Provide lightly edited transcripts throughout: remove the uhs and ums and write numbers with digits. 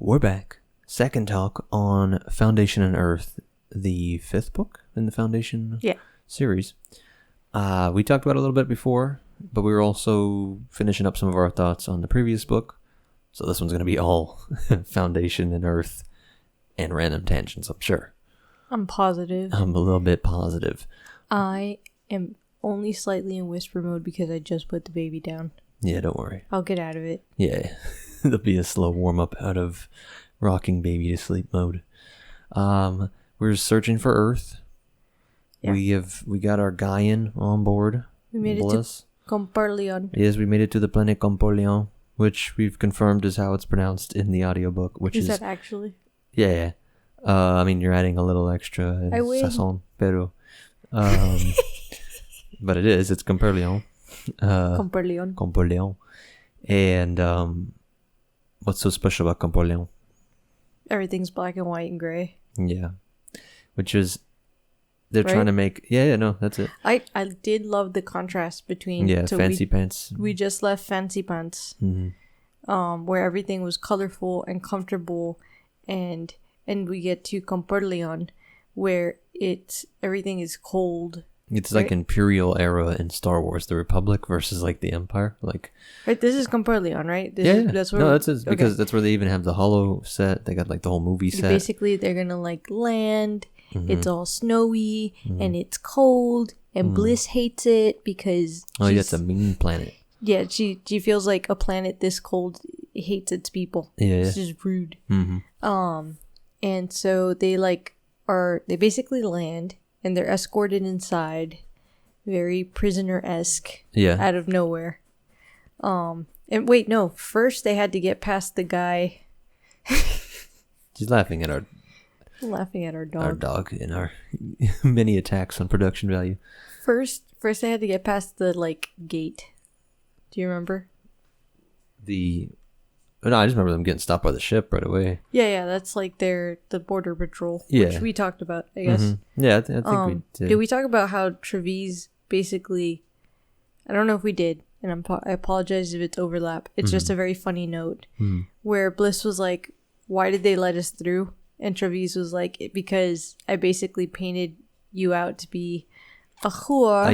We're back. Second talk on Foundation and Earth, the 5th book in the Foundation series. We talked about it a little bit before, but we were also finishing up some of our thoughts on the previous book. So this one's going to be all Foundation and Earth and random tangents, I'm sure. I'm positive. I'm a little bit positive. I am only slightly in whisper mode because I just put the baby down. Yeah, don't worry. I'll get out of it. Yeah, there'll be a slow warm-up out of rocking baby to sleep mode. We're searching for Earth. Yeah. We got our Gaian on board. We made it to Comparleon. Yes, we made it to the planet Comparleon, which we've confirmed is how it's pronounced in the audiobook, which is that actually? Yeah. I mean, you're adding a little extra sazon, pero but it's Comparleon. Comparleon. And what's so special about Comparleon? Everything's black and white and gray. Yeah. Which is they're trying to make no, that's it. I did love the contrast between Fancy Pants. We just left Fancy Pants. Mm-hmm. Where everything was colorful and comfortable, and we get to Comparleon where everything is cold. It's like Imperial era in Star Wars, the Republic versus like the Empire. Like, right, this is Comparleon, right? That's where because that's where they even have the holo set. They got like the whole movie set. Basically, they're gonna like land. Mm-hmm. It's all snowy and it's cold, and Bliss hates it because it's a mean planet. Yeah, she feels like a planet this cold hates its people. Yeah, it's just rude. Mm-hmm. And so they basically land. And they're escorted inside, very prisoner-esque, out of nowhere. And wait, no. First, they had to get past the guy. She's laughing at our dog. Our dog and our many attacks on production value. First, they had to get past the gate. Do you remember? No, I just remember them getting stopped by the ship right away. Yeah, that's like the border patrol, which we talked about, I guess. Mm-hmm. Yeah, I think we did. Did we talk about how Trevize basically, I don't know if we did, and I apologize if it's overlap. It's just a very funny note where Bliss was like, why did they let us through? And Trevize was like, because I basically painted you out to be a whore.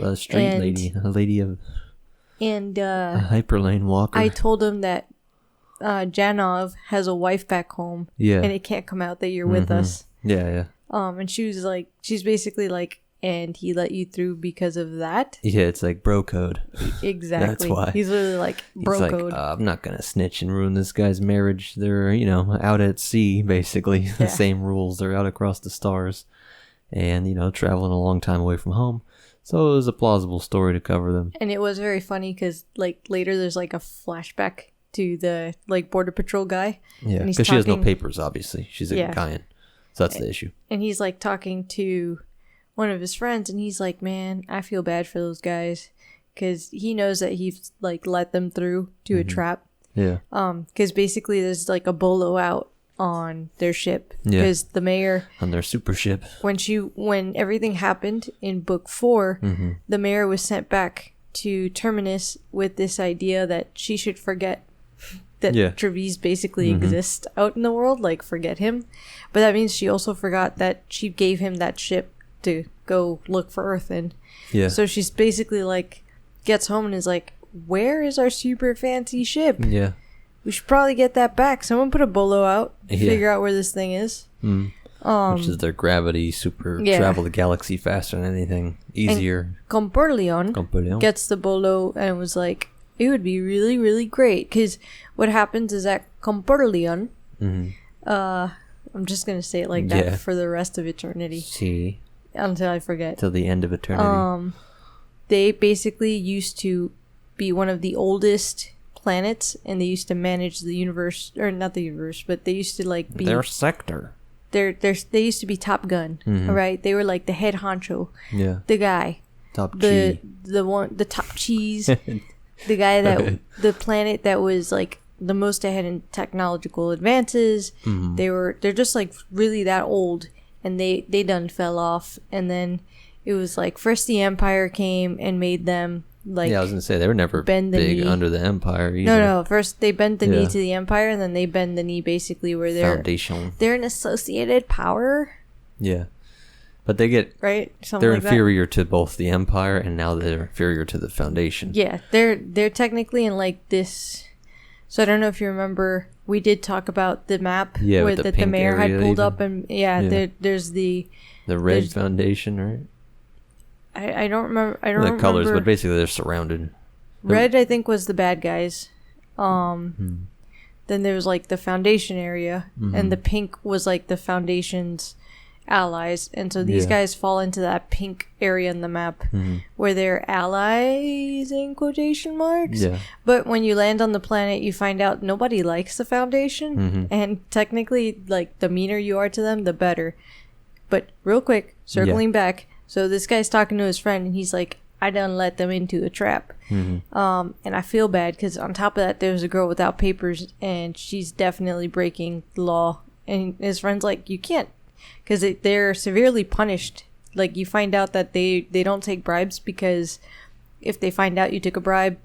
A street lady, a lady of... And a hyperlane walker. I told him that Janov has a wife back home, and it can't come out that you're with us. Yeah. And she was like, she's basically like, and he let you through because of that. Yeah, it's like bro code. Exactly. That's why he's literally like bro code. I'm not gonna snitch and ruin this guy's marriage. They're out at sea basically. The same rules. They're out across the stars, and traveling a long time away from home. So it was a plausible story to cover them. And it was very funny because later there's a flashback to the border patrol guy. Yeah, because she has no papers, obviously. She's a Gaian. So that's the issue. And he's talking to one of his friends, and he's like, man, I feel bad for those guys because he knows that he's let them through to a trap. Yeah. Because basically there's a bolo out on their ship because the mayor on their super ship when everything happened in book 4, the mayor was sent back to Terminus with this idea that she should forget that Trevize basically exists out in the world, forget him. But that means she also forgot that she gave him that ship to go look for Earth in. Yeah. So she's basically gets home and is like, where is our super fancy ship? Yeah. We should probably get that back. Someone put a bolo out, figure out where this thing is. Which is their gravity super travel the galaxy faster than anything, easier. And Comparleon gets the bolo and was like, it would be really, really great. Because what happens is that Comparleon, I'm just going to say it like that for the rest of eternity. See. Until I forget. Till the end of eternity. They basically used to be one of the oldest planets, and they used to manage the universe, or not the universe, but they used to be their sector. They used to be Top Gun, right? They were the head honcho, the guy, the top cheese, the guy that the planet that was the most ahead in technological advances. They're just really that old, and they done fell off, and then it was first the Empire came and made them like, yeah, I was gonna say they were never big under the Empire either. No. First they bend the knee to the Empire, and then they bend the knee basically where they're an associated power. Yeah, but they get they're inferior to both the Empire, and now they're inferior to the Foundation. Yeah, they're technically in like this. So I don't know if you remember, we did talk about the map where the mayor had pulled up, and there's the Red Foundation, right? I don't remember. I don't remember the colors, but basically they're surrounded. Red, I think, was the bad guys. Then there was like the Foundation area, and the pink was like the Foundation's allies, and so these guys fall into that pink area in the map where they're allies in quotation marks. Yeah. But when you land on the planet, you find out nobody likes the Foundation, and technically, like, the meaner you are to them, the better. But real quick, circling back. So this guy's talking to his friend, and he's like, I done let them into a trap. And I feel bad because on top of that, there's a girl without papers, and she's definitely breaking the law. And his friend's like, you can't, because they're severely punished. Like, you find out that they don't take bribes, because if they find out you took a bribe,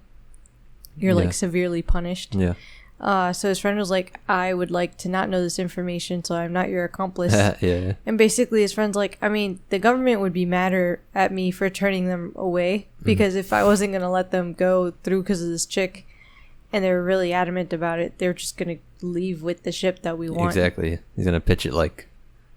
you're like severely punished. Yeah. So his friend was like, I would like to not know this information, so I'm not your accomplice. And basically his friend's like, I mean, the government would be madder at me for turning them away, because if I wasn't going to let them go through because of this chick, and they were really adamant about it, they're just going to leave with the ship that we want. Exactly. He's going to pitch it like,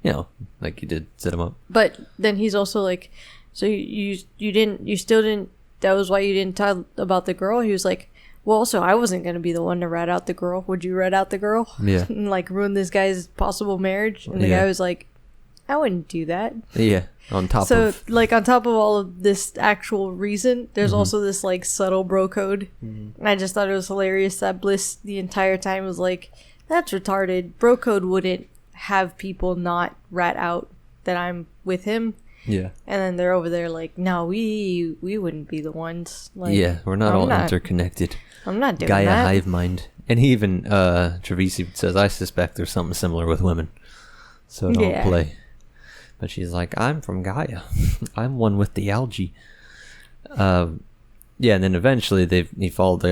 you know, like you did set him up. But then he's also like, so you still didn't, that was why you didn't tell about the girl? He was like, well, also, I wasn't going to be the one to rat out the girl. Would you rat out the girl? Yeah. And, like, ruin this guy's possible marriage? And the guy was like, I wouldn't do that. Yeah. On top of all of this actual reason, there's also this, like, subtle bro code. And I just thought it was hilarious that Bliss the entire time was like, that's retarded. Bro code wouldn't have people not rat out that I'm with him. Yeah. And then they're over there like, no, we wouldn't be the ones. Like, yeah, we're not all interconnected. I'm not doing Gaia that. hive mind. And he even, Trevisi says, I suspect there's something similar with women. So don't play. But she's like, I'm from Gaia. I'm one with the algae. And then eventually they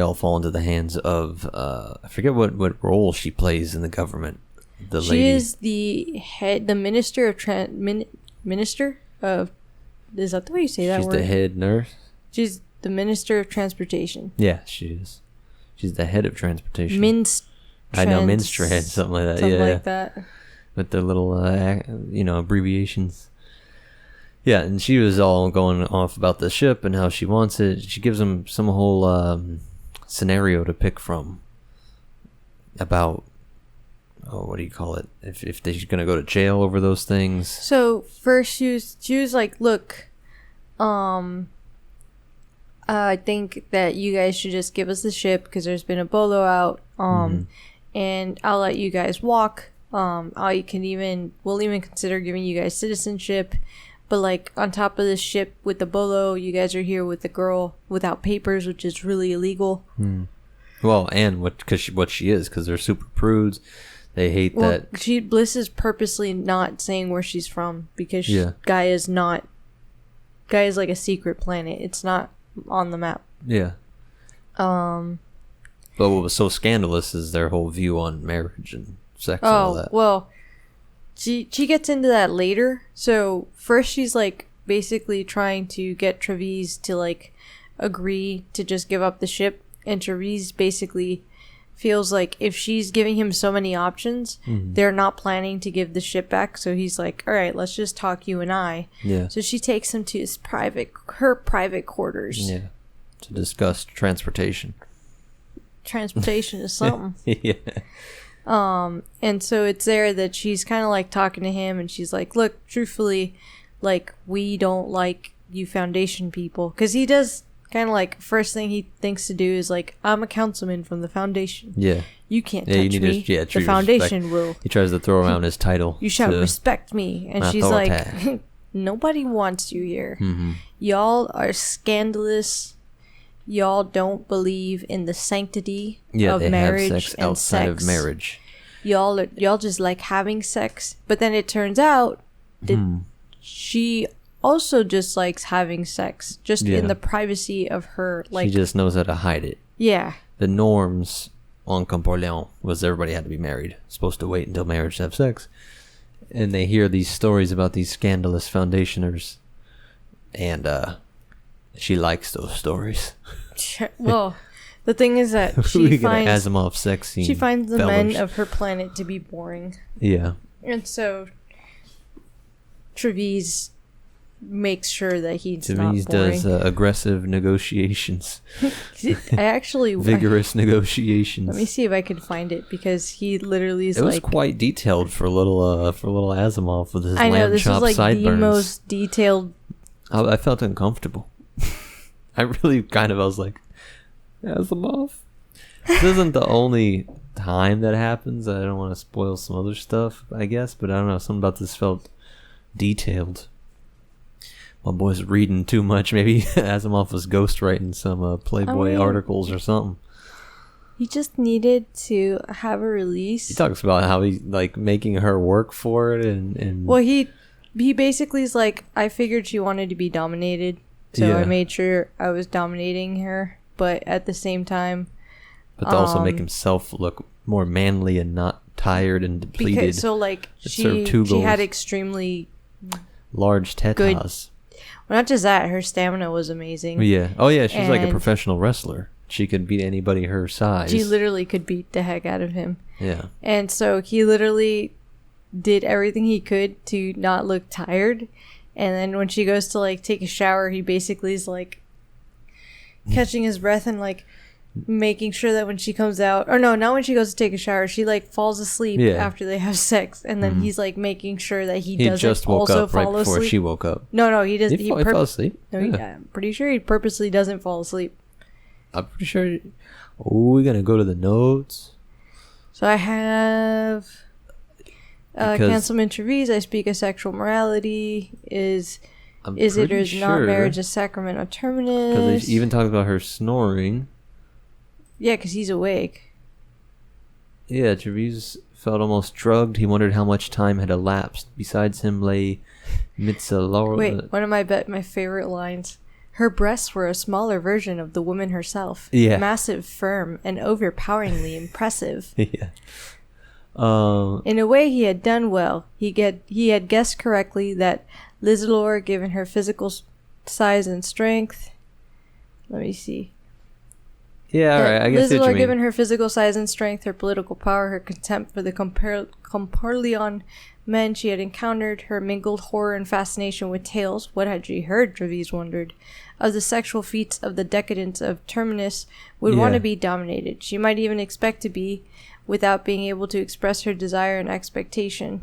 all fall into the hands of, I forget what role she plays in the government. She is the minister of minister of, is that the way you say that word? She's the head nurse. She's the minister of transportation. Yeah, she is. She's the head of transportation. Minstrand, something like that. Something like that. With the little, abbreviations. Yeah, and she was all going off about the ship and how she wants it. She gives them some whole scenario to pick from about, what do you call it? If they're going to go to jail over those things. So first she was like, look, I think that you guys should just give us the ship because there's been a bolo out, and I'll let you guys walk. We'll even consider giving you guys citizenship, but like on top of this ship with the bolo, you guys are here with the girl without papers, which is really illegal. Well, and what she is, because they're super prudes. They hate that. Bliss is purposely not saying where she's from because Gaia is like a secret planet. It's not on the map. Yeah. But what was so scandalous is their whole view on marriage and sex and all that. Well, she gets into that later. So first she's like basically trying to get Trevise to like agree to just give up the ship, and Trevise basically feels like if she's giving him so many options, they're not planning to give the ship back. So he's like, all right, let's just talk you and I. Yeah. So she takes him to her private quarters. Yeah. To discuss transportation. Transportation is something. Yeah. And so it's there that she's kind of like talking to him, and she's like, look, truthfully, like, we don't like you Foundation people. Because he does kind of like, first thing he thinks to do is like, I'm a councilman from the Foundation. Yeah. You can't touch me. The Foundation will. He tries to throw around his title. You shall respect me. And she's like, nobody wants you here. Y'all are scandalous. Y'all don't believe in the sanctity of marriage have sex and outside of marriage. Y'all just like having sex. But then it turns out that she also just likes having sex, just in the privacy of her. Like, she just knows how to hide it. Yeah. The norms on Camporleon was everybody had to be married, supposed to wait until marriage to have sex. And they hear these stories about these scandalous foundationers, and she likes those stories. Well, the thing is that she finds Asimov sex scene. She finds the men of her planet to be boring. Yeah. And so Trevize makes sure that he's not boring. Trevize does aggressive negotiations. Vigorous negotiations. Let me see if I can find it, because he literally is It was quite detailed for little Asimov with his lamb chop sideburns. This is like the most detailed. I felt uncomfortable. I really I was like, Asimov? This isn't the only time that happens. I don't want to spoil some other stuff, I guess, but I don't know. Something about this felt detailed. My boy's reading too much. Maybe Asimov was ghostwriting some Playboy articles or something. He just needed to have a release. He talks about how he making her work for it, and well, he basically is like, I figured she wanted to be dominated, so I made sure I was dominating her, but at the same time, but to also make himself look more manly and not tired and depleted. Because, so she had extremely large tetas. Well, not just that, her stamina was amazing. Yeah. Oh yeah, she's like a professional wrestler. She could beat anybody her size. She literally could beat the heck out of him. Yeah. And so he literally did everything he could to not look tired. And then when she goes to take a shower, he basically is catching his breath and making sure that when she comes out, or no, not when she goes to take a shower, she falls asleep after they have sex, and then he's making sure that he doesn't just woke also up fall right before asleep. she woke up. No, he doesn't. He fell asleep. No, I'm pretty sure he purposely doesn't fall asleep. I'm pretty sure. Oh, we're gonna go to the notes. So I have cancelment Trevize. I speak of sexual morality. Is it or is not marriage a sacrament of terminus? Because they even talk about her snoring. Yeah, because he's awake. Yeah, Trevize felt almost drugged. He wondered how much time had elapsed. Besides him lay Mitsa. Wait, one of my favorite lines. Her breasts were a smaller version of the woman herself. Yeah. Massive, firm, and overpoweringly impressive. Yeah. In a way, he had done well. He had guessed correctly that Lizalore, given her physical size and strength... Let me see. Yeah, alright, I guess Lizalore, given her physical size and strength, her political power, her contempt for the Camporleon men she had encountered, her mingled horror and fascination with tales, what had she heard, Trevize wondered, of the sexual feats of the decadents of Terminus, would want to be dominated. She might even expect to be, without being able to express her desire and expectation.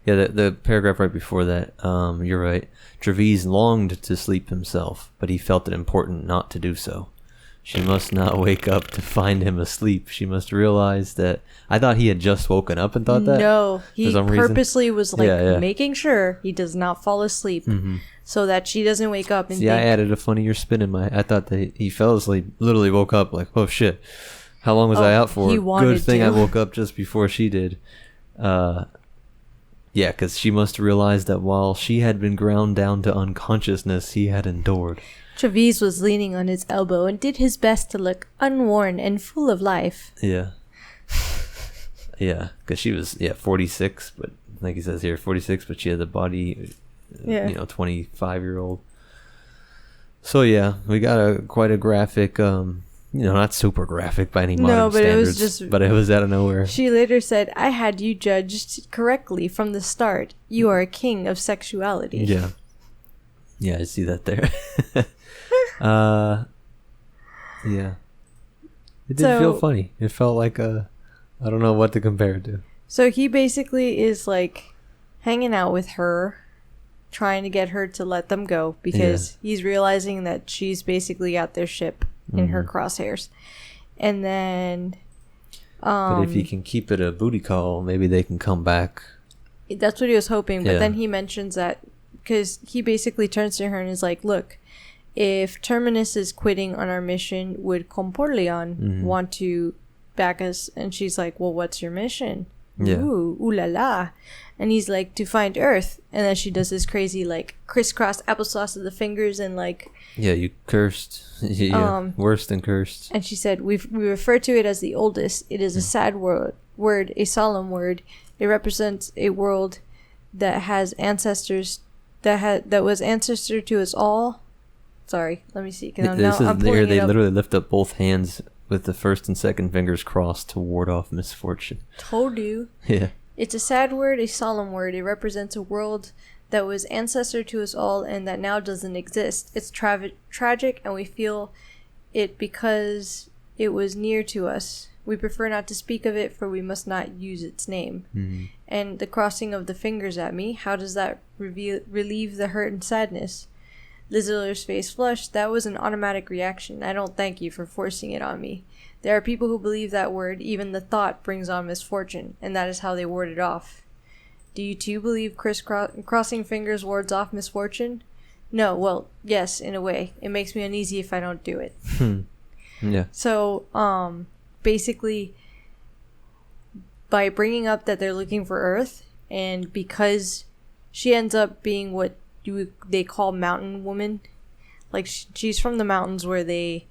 Yeah, the paragraph right before that, you're right. Trevize longed to sleep himself, but he felt it important not to do so. She must not wake up to find him asleep. She must realize that... I thought he had just woken up and thought that. No, he purposely was making sure he does not fall asleep so that she doesn't wake up and think... I added a funnier spin in my... I thought that he fell asleep, literally woke up like, oh shit, how long was I out for? Good thing I woke up just before she did. Yeah, because she must realize that while she had been ground down to unconsciousness, he had endured. Trevize was leaning on his elbow and did his best to look unworn and full of life. Yeah. Yeah, because she was 46, but like he says here, 46, but she had the body, 25-year-old. So yeah, we got quite a graphic, not super graphic by any modern standards, but it was out of nowhere. She later said, "I had you judged correctly from the start. You are a king of sexuality." Yeah. Yeah, I see that there. Yeah. It did feel funny. It felt like I don't know what to compare it to. So he basically is hanging out with her, trying to get her to let them go because he's realizing that she's basically got their ship in her crosshairs. And then but if he can keep it a booty call, maybe they can come back. That's what he was hoping, but then he mentions that because he basically turns to her and is like, look, if Terminus is quitting on our mission, would Camporleon want to back us? And she's like, well, what's your mission? Ooh, ooh la la. And he's like, to find Earth. And then she does this crazy, like, crisscross applesauce of the fingers and, like... Yeah, you cursed. Yeah, worse than cursed. And she said, we refer to it as the oldest. It is a sad word, a solemn word. It represents a world that has ancestors, that was ancestor to us all. Sorry, let me see. They literally lift up both hands with the first and second fingers crossed to ward off misfortune. Told you. Yeah. It's a sad word, a solemn word. It represents a world that was ancestor to us all and that now doesn't exist. It's tragic, and we feel it because it was near to us. We prefer not to speak of it, for we must not use its name. Mm-hmm. And the crossing of the fingers at me, how does that relieve the hurt and sadness? Lizzler's face flushed. That was an automatic reaction. I don't thank you for forcing it on me. There are people who believe that word, even the thought, brings on misfortune, and that is how they ward it off. Do you too believe crossing fingers wards off misfortune? No, well, yes, in a way. It makes me uneasy if I don't do it. Yeah. So, basically, by bringing up that they're looking for Earth, and because she ends up being what they call mountain woman, like she's from the mountains where they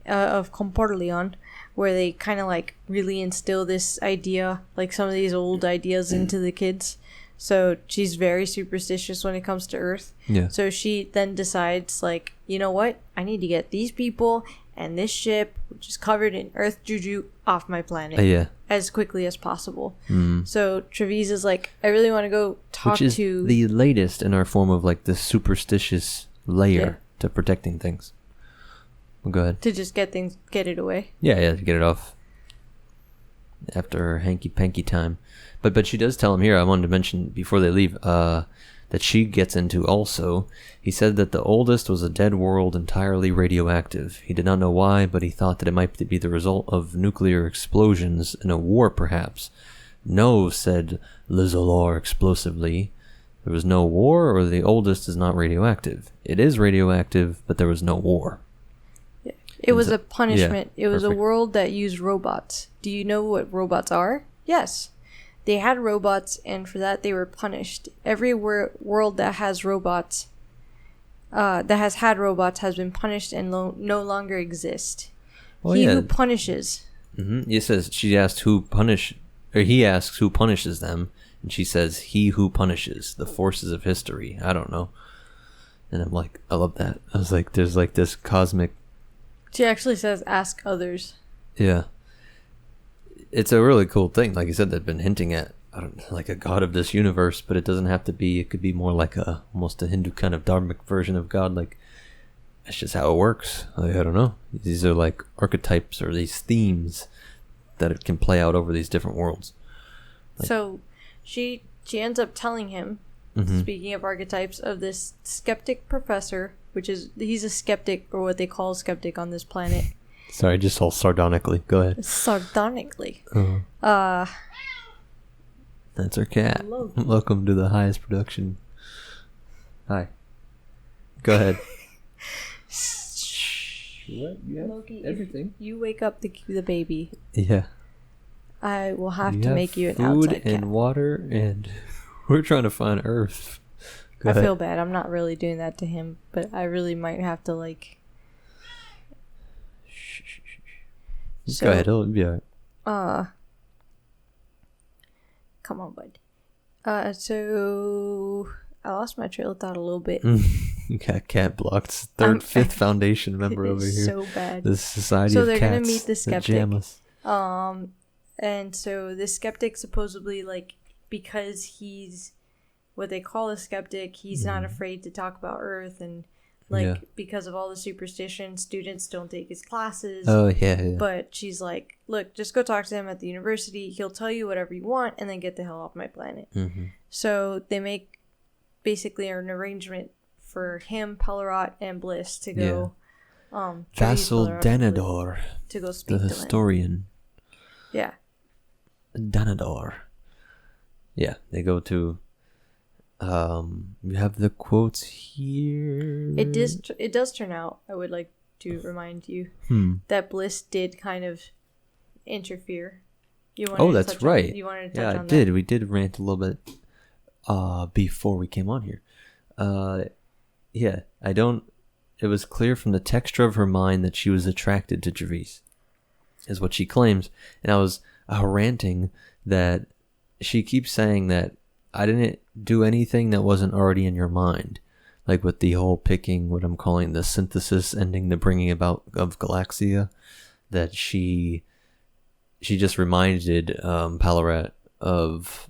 of Comportleon, where they kind of like really instill this idea, like some of these old ideas into the kids. So she's very superstitious when it comes to Earth. Yeah. So she then decides, like, you know what, I need to get these people and this ship, which is covered in Earth juju, off my planet as quickly as possible. So Trevize is like, I really want to go talk to... Which is the latest in our form of, like, the superstitious layer to protecting things. Well, go ahead. To just get it away. Yeah, to get it off after her hanky-panky time. But she does tell him here, I wanted to mention before they leave, that she gets into also. He said that the oldest was a dead world entirely radioactive. He did not know why, but he thought that it might be the result of nuclear explosions in a war, perhaps. No, said Lizzler explosively. There was no war, or the oldest is not radioactive. It is radioactive, but there was no war. Yeah. It was a punishment. It was a world that used robots. Do you know what robots are? Yes. They had robots, and for that they were punished. Every world that has robots, that has had robots, has been punished and no longer exist. Who punishes. Mm-hmm. It says he asks who punishes them, and she says, he who punishes the forces of history. I don't know. And I'm like, I love that. I was like, there's like this cosmic... She actually says, ask others. Yeah. It's a really cool thing. Like you said, they've been hinting at, I don't know, like a god of this universe, but it doesn't have to be. It could be more like almost a Hindu kind of dharmic version of God. Like, that's just how it works. Like, I don't know. These are like archetypes or these themes that it can play out over these different worlds. Like, so she ends up telling him, speaking of archetypes, of this skeptic professor, he's a skeptic, or what they call a skeptic on this planet. Sorry, just all sardonically. Go ahead. Sardonically. That's our cat. Hello. Welcome to the highest production. Hi. Go ahead. What? You have Loki, everything. You wake up the baby. Yeah. I will have to make you an outside cat. Food and water, and we're trying to find Earth. I feel bad. I'm not really doing that to him, but I really might have to, like... So, go ahead, it'll be alright. Come on, bud. So I lost my trail of thought a little bit. You got cat blocked. Fifth foundation member over here. So bad. The Society of Cats. So they're gonna meet the skeptic. And so this skeptic supposedly, like, because he's what they call a skeptic, he's not afraid to talk about Earth, and because of all the superstition, students don't take his classes. Oh, yeah. But she's like, look, just go talk to him at the university. He'll tell you whatever you want, and then get the hell off my planet. So they make basically an arrangement for him, Pellerot, and Bliss to go... Vassal Danador. To go speak to him. The historian. Yeah. Danador. Yeah, they go to... you have the quotes here. It does turn out, I would like to remind you, that Bliss did kind of interfere. that's right. You wanted to touch on that? Yeah, I did. We did rant a little bit before we came on here. Yeah, I don't... It was clear from the texture of her mind that she was attracted to Gervais, is what she claims. And I was ranting that she keeps saying that I didn't do anything that wasn't already in your mind. Like with the whole picking, what I'm calling the synthesis ending, the bringing about of Galaxia, that she just reminded Palarat of,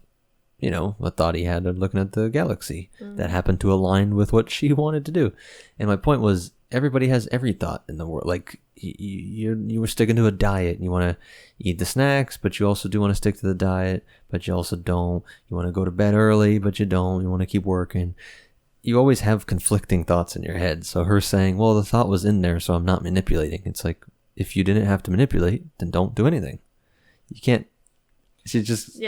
a thought he had of looking at the galaxy that happened to align with what she wanted to do. And my point was, everybody has every thought in the world. Like you were sticking to a diet and you want to eat the snacks, but you also do want to stick to the diet, but you also don't. You want to go to bed early, but you don't. You want to keep working. You always have conflicting thoughts in your head. So her saying, well, the thought was in there, so I'm not manipulating. It's like, if you didn't have to manipulate, then don't do anything. You can't. She just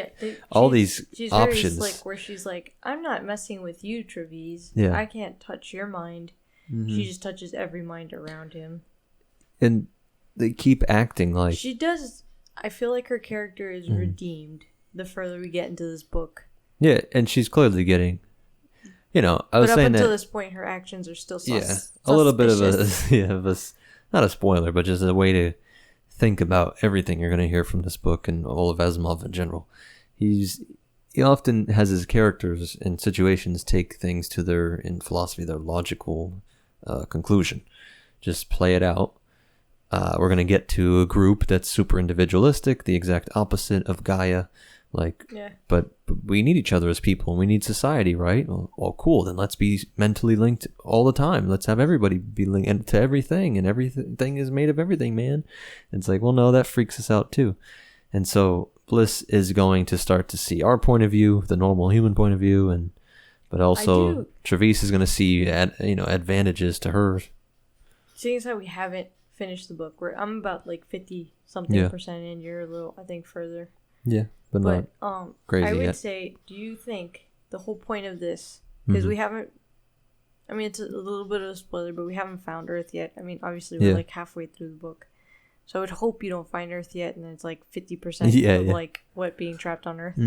all these she's options. Very slick, where she's like, I'm not messing with you, Gervais. Yeah. I can't touch your mind. She just touches every mind around him. And they keep acting like she does. I feel like her character is redeemed the further we get into this book. Yeah, and she's clearly getting. I was but up saying until that, this point, her actions are still a little bit of a not a spoiler, but just a way to think about everything you're going to hear from this book and all of Asimov in general. He often has his characters in situations take things to in philosophy, their logical conclusion. Just play it out. We're going to get to a group that's super individualistic, the exact opposite of Gaia. But we need each other as people, and we need society, right? Well, cool. Then let's be mentally linked all the time. Let's have everybody be linked to everything, and everything is made of everything, man. And it's like, well, no, that freaks us out too. And so Bliss is going to start to see our point of view, the normal human point of view, but also Gervais is going to see advantages to hers. Seeing as how we haven't finished the book, I'm about 50-something% in. You're a little, I think, further. Yeah. But not crazy I would yet. say, do you think the whole point of this, because we haven't, I mean, it's a little bit of a spoiler, but we haven't found Earth yet. I mean, obviously we're halfway through the book, so I would hope you don't find Earth yet, and then it's 50% of what being trapped on Earth.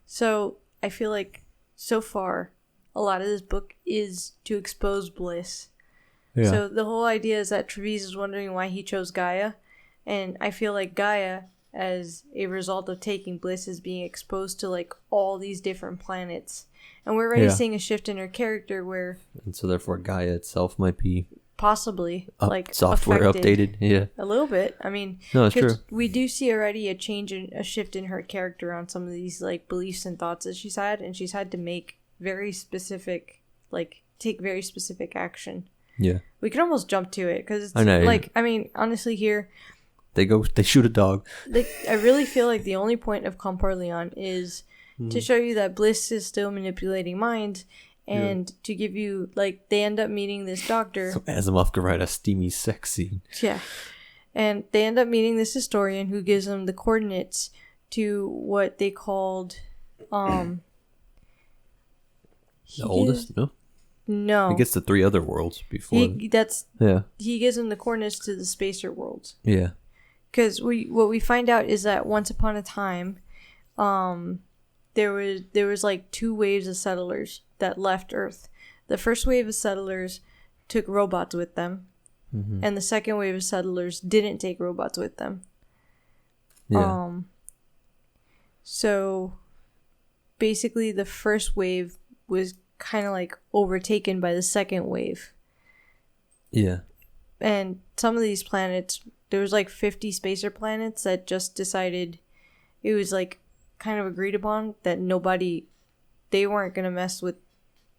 So I feel like so far a lot of this book is to expose Bliss. So the whole idea is that Gervais is wondering why he chose Gaia, and I feel like Gaia, as a result of taking Bliss, is being exposed to all these different planets, and we're already seeing a shift in her character where, and so therefore Gaia itself might be possibly software updated, a little bit. I mean, no, it's true. We do see already a shift in her character on some of these beliefs and thoughts that she's had, and she's had to make very specific take very specific action. Yeah, we can almost jump to it because it's I mean, honestly, here they shoot a dog. I really feel like the only point of Comparleon is to show you that Bliss is still manipulating minds, and to give you they end up meeting this doctor. So Asimov could write a steamy sex scene. Yeah, and they end up meeting this historian who gives them the coordinates to what they called the oldest. No, he gets the 3 other worlds before. He gives them the coordinates to the spacer worlds. Yeah. Because what we find out is that once upon a time, there was 2 waves of settlers that left Earth. The first wave of settlers took robots with them, and the second wave of settlers didn't take robots with them. Yeah. So basically, the first wave was kind of overtaken by the second wave. Yeah. And some of these planets, there was 50 spacer planets that just decided, it was kind of agreed upon that they weren't going to mess with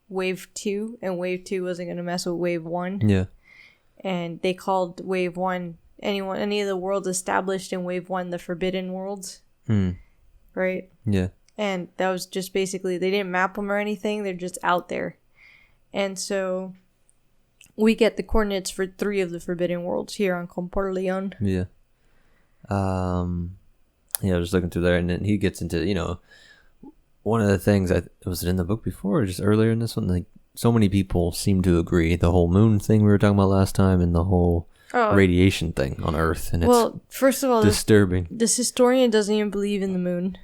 wave 2, and wave 2 wasn't going to mess with wave 1. Yeah. And they called wave 1, any of the worlds established in wave 1, the forbidden worlds. Right? Yeah. And that was just basically, they didn't map them or anything, they're just out there. And so we get the coordinates for 3 of the forbidden worlds here on Comparleon. Yeah. I was just looking through there, and then he gets into, one of the things, was it in the book before or just earlier in this one? So many people seem to agree. The whole moon thing we were talking about last time, and the whole radiation thing on Earth, and first of all, disturbing. This historian doesn't even believe in the moon.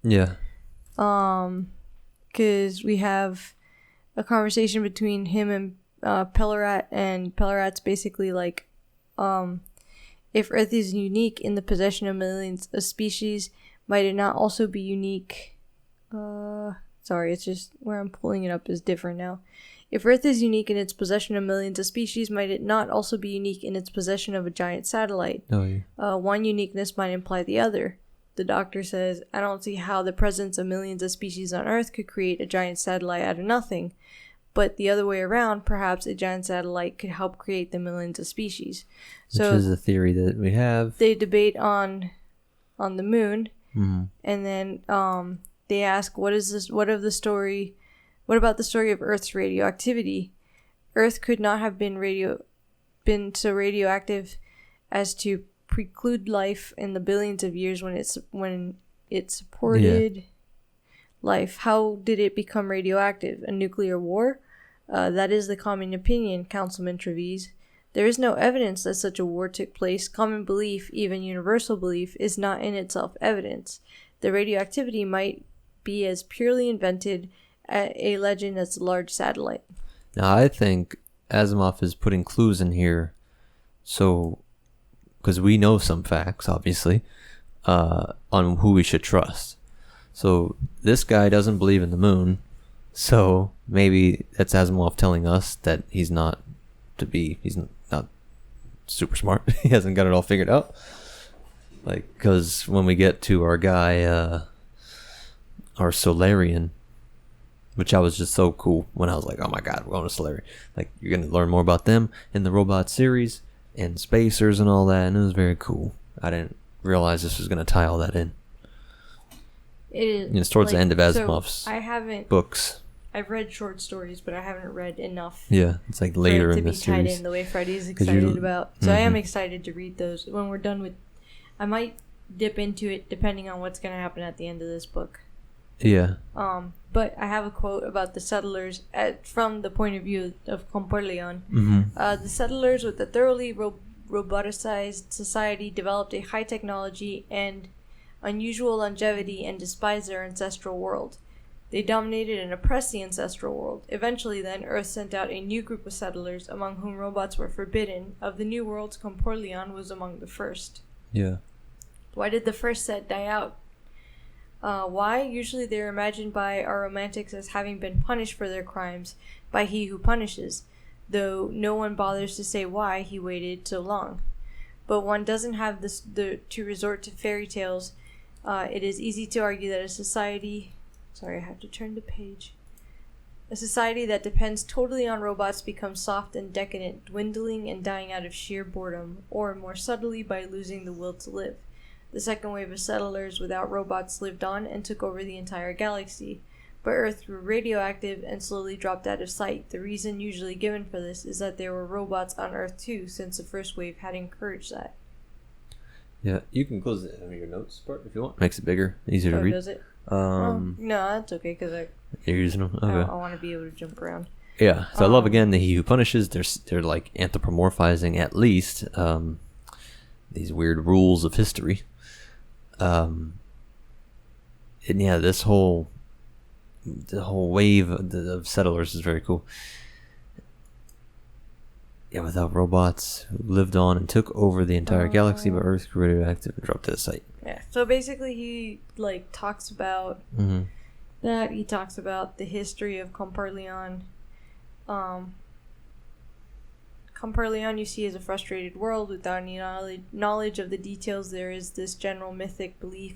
Yeah. Because we have a conversation between him and Pellerat, and Pellerat's basically like, if Earth is unique in the possession of millions of species, might it not also be unique? Sorry, it's just where I'm pulling it up is different now. If Earth is unique in its possession of millions of species, might it not also be unique in its possession of a giant satellite? Oh, yeah. One uniqueness might imply the other. The Doctor says, I don't see how the presence of millions of species on Earth could create a giant satellite out of nothing. But the other way around, perhaps a giant satellite could help create the millions of species. Which is a theory that we have. They debate on the moon, and then they ask, what about the story of Earth's radioactivity? Earth could not have been so radioactive as to preclude life in the billions of years when it supported life. How did it become radioactive? A nuclear war? That is the common opinion, Councilman Treves. There is no evidence that such a war took place. Common belief, even universal belief, is not in itself evidence. The radioactivity might be as purely invented a legend as a large satellite. Now, I think Asimov is putting clues in here, so because we know some facts, obviously, on who we should trust. So this guy doesn't believe in the moon, so maybe that's Asimov telling us that he's not super smart. He hasn't got it all figured out. Like, because when we get to our guy, our Solarian, which I was just so cool when I was like, oh my god, we're going to Solarian. Like, you're going to learn more about them in the robot series and spacers and all that, and it was very cool. I didn't realize this was going to tie all that in. It is. It's towards the end of Asimov's books. I've read short stories, but I haven't read enough. Yeah, it's like later in the series. To be tied in the way Freddie's excited about. So I am excited to read those. When we're done with... I might dip into it depending on what's going to happen at the end of this book. Yeah. But I have a quote about the settlers from the point of view of Comporleon. The settlers with a thoroughly roboticized society developed a high technology and unusual longevity and despised their ancestral world. They dominated and oppressed the ancestral world. Eventually, then, Earth sent out a new group of settlers, among whom robots were forbidden. Of the new worlds, Comporleon was among the first. Yeah. Why did the first set die out? Why? Usually they are imagined by our romantics as having been punished for their crimes by he who punishes, though no one bothers to say why he waited so long. But one doesn't have to resort to fairy tales. It is easy to argue that a society... Sorry, I have to turn the page. A society that depends totally on robots becomes soft and decadent, dwindling and dying out of sheer boredom, or more subtly by losing the will to live. The second wave of settlers without robots lived on and took over the entire galaxy. But Earth grew radioactive and slowly dropped out of sight. The reason usually given for this is that there were robots on Earth too, since the first wave had encouraged that. Yeah, you can close your notes part if you want. Makes it bigger, easier to read. Does it? No, that's okay because you're using them. Okay. I want to be able to jump around. Yeah, so I love again the he who punishes. They're like anthropomorphizing at least these weird rules of history. And yeah, the whole wave of settlers is very cool. Yeah, without robots who lived on and took over the entire galaxy, but Earth grew radioactive and dropped to the site. Yeah. So basically, he talks about that. He talks about the history of Comporleon. Comporleon, you see, is a frustrated world without any knowledge of the details. There is this general mythic belief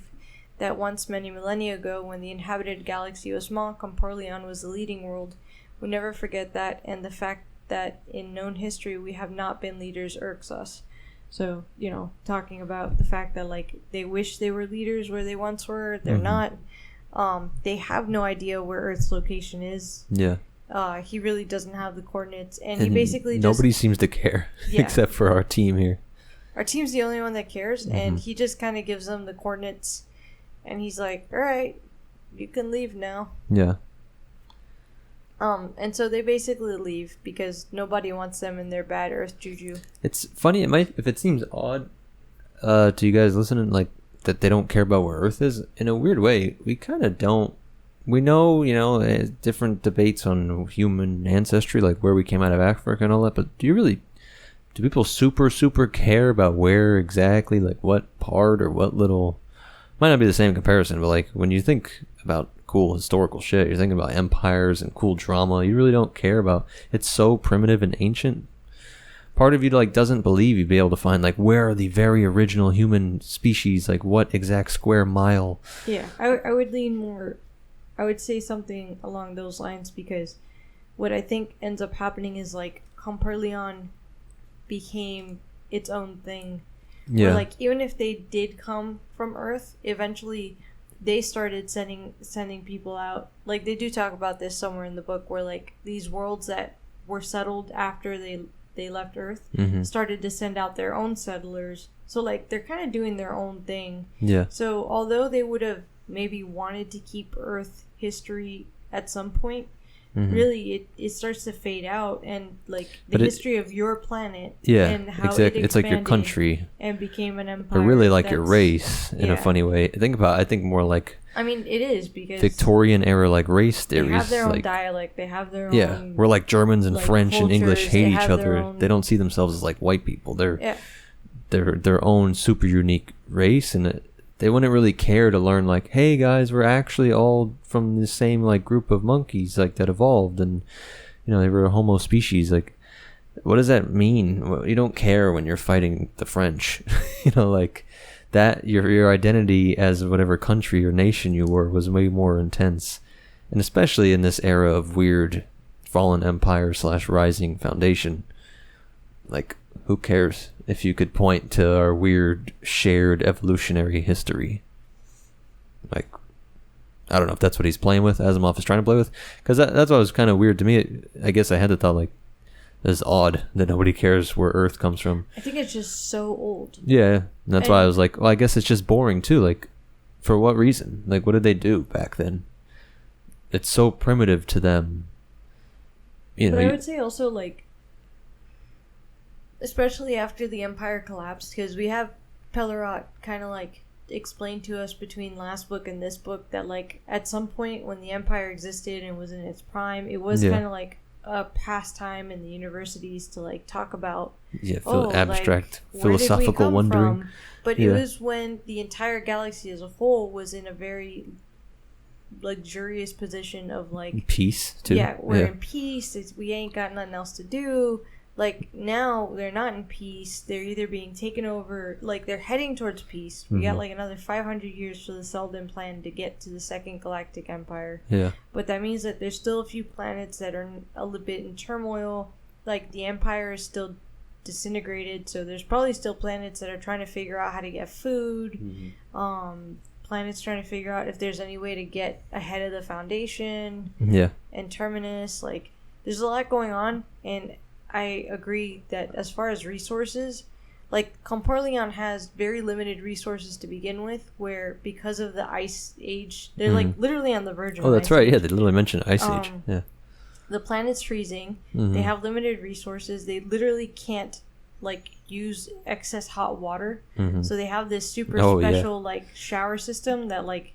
that once, many millennia ago, when the inhabited galaxy was small, Comporleon was the leading world. We never forget that, and the fact that in known history we have not been leaders irks us. So, talking about the fact that, they wish they were leaders where they once were, they're not. They have no idea where Earth's location is. Yeah. He really doesn't have the coordinates, and he basically nobody seems to care, except for our team here. Our team's the only one that cares, and he just kind of gives them the coordinates, and he's like, all right, you can leave now. Yeah. And so they basically leave because nobody wants them in their bad Earth juju. It's funny. If it seems odd to you guys listening, like that they don't care about where Earth is. In a weird way, we kind of don't. We know, different debates on human ancestry, like where we came out of Africa and all that. But do people super care about where exactly, like what part or what little? Might not be the same comparison, but like when you think about cool historical shit, you're thinking about empires and cool drama. You really don't care about. It's so primitive and ancient. Part of you like doesn't believe you'd be able to find like where are the very original human species, like what exact square mile. Yeah, I would lean more. I would say something along those lines because what I think ends up happening is like Comperleon became its own thing. Yeah. Where, like even if they did come from Earth, eventually they started sending people out. Like they do talk about this somewhere in the book where like these worlds that were settled after they left Earth started to send out their own settlers. So like they're kind of doing their own thing. Yeah. So although they would have maybe wanted to keep Earth history at some point, really it starts to fade out, and like the history of your planet and how it it's like your country and became an empire, or really like your race in a funny way. I think more like, I mean, it is because Victorian era like race theories. They have their own like, dialect. They have their own. We're like Germans and like French cultures, and English hate each other. Own... They don't see themselves as like white people. They're their own super unique race, and they wouldn't really care to learn like, hey guys, we're actually all from the same like group of monkeys like that evolved, and they were a Homo species. Like, what does that mean? Well, you don't care when you're fighting the French. Like that your identity as whatever country or nation you were was way more intense, and especially in this era of weird fallen empire / rising foundation. Like, who cares if you could point to our weird shared evolutionary history? Like, I don't know if that's what he's playing with, Asimov is trying to play with, because that's what was kind of weird to me. I guess I had the thought, like, it's odd that nobody cares where Earth comes from. I think it's just so old. Yeah, and that's why I was like, well, I guess it's just boring too. Like, for what reason? Like, what did they do back then? It's so primitive to them. But I would say also, like, especially after the Empire collapsed, because we have Pellerot kind of like explained to us between last book and this book that like at some point when the Empire existed and was in its prime, it was kind of like a pastime in the universities to like talk about abstract like, philosophical wondering. But it was when the entire galaxy as a whole was in a very luxurious position of like peace too. Yeah, we're in peace. We ain't got nothing else to do. Like, now they're not in peace. They're either being taken over, like, they're heading towards peace. We got, like, another 500 years for the Selden plan to get to the Second Galactic Empire. Yeah. But that means that there's still a few planets that are a little bit in turmoil. Like, the Empire is still disintegrated, so there's probably still planets that are trying to figure out how to get food. Planets trying to figure out if there's any way to get ahead of the Foundation. Yeah. And Terminus. Like, there's a lot going on, and I agree that as far as resources, like Comperleon has very limited resources to begin with, where because of the Ice Age, they're like literally on the verge of that's right. Yeah, they literally mentioned Ice Age. Yeah. The planet's freezing. They have limited resources. They literally can't like use excess hot water. So they have this super special like shower system that like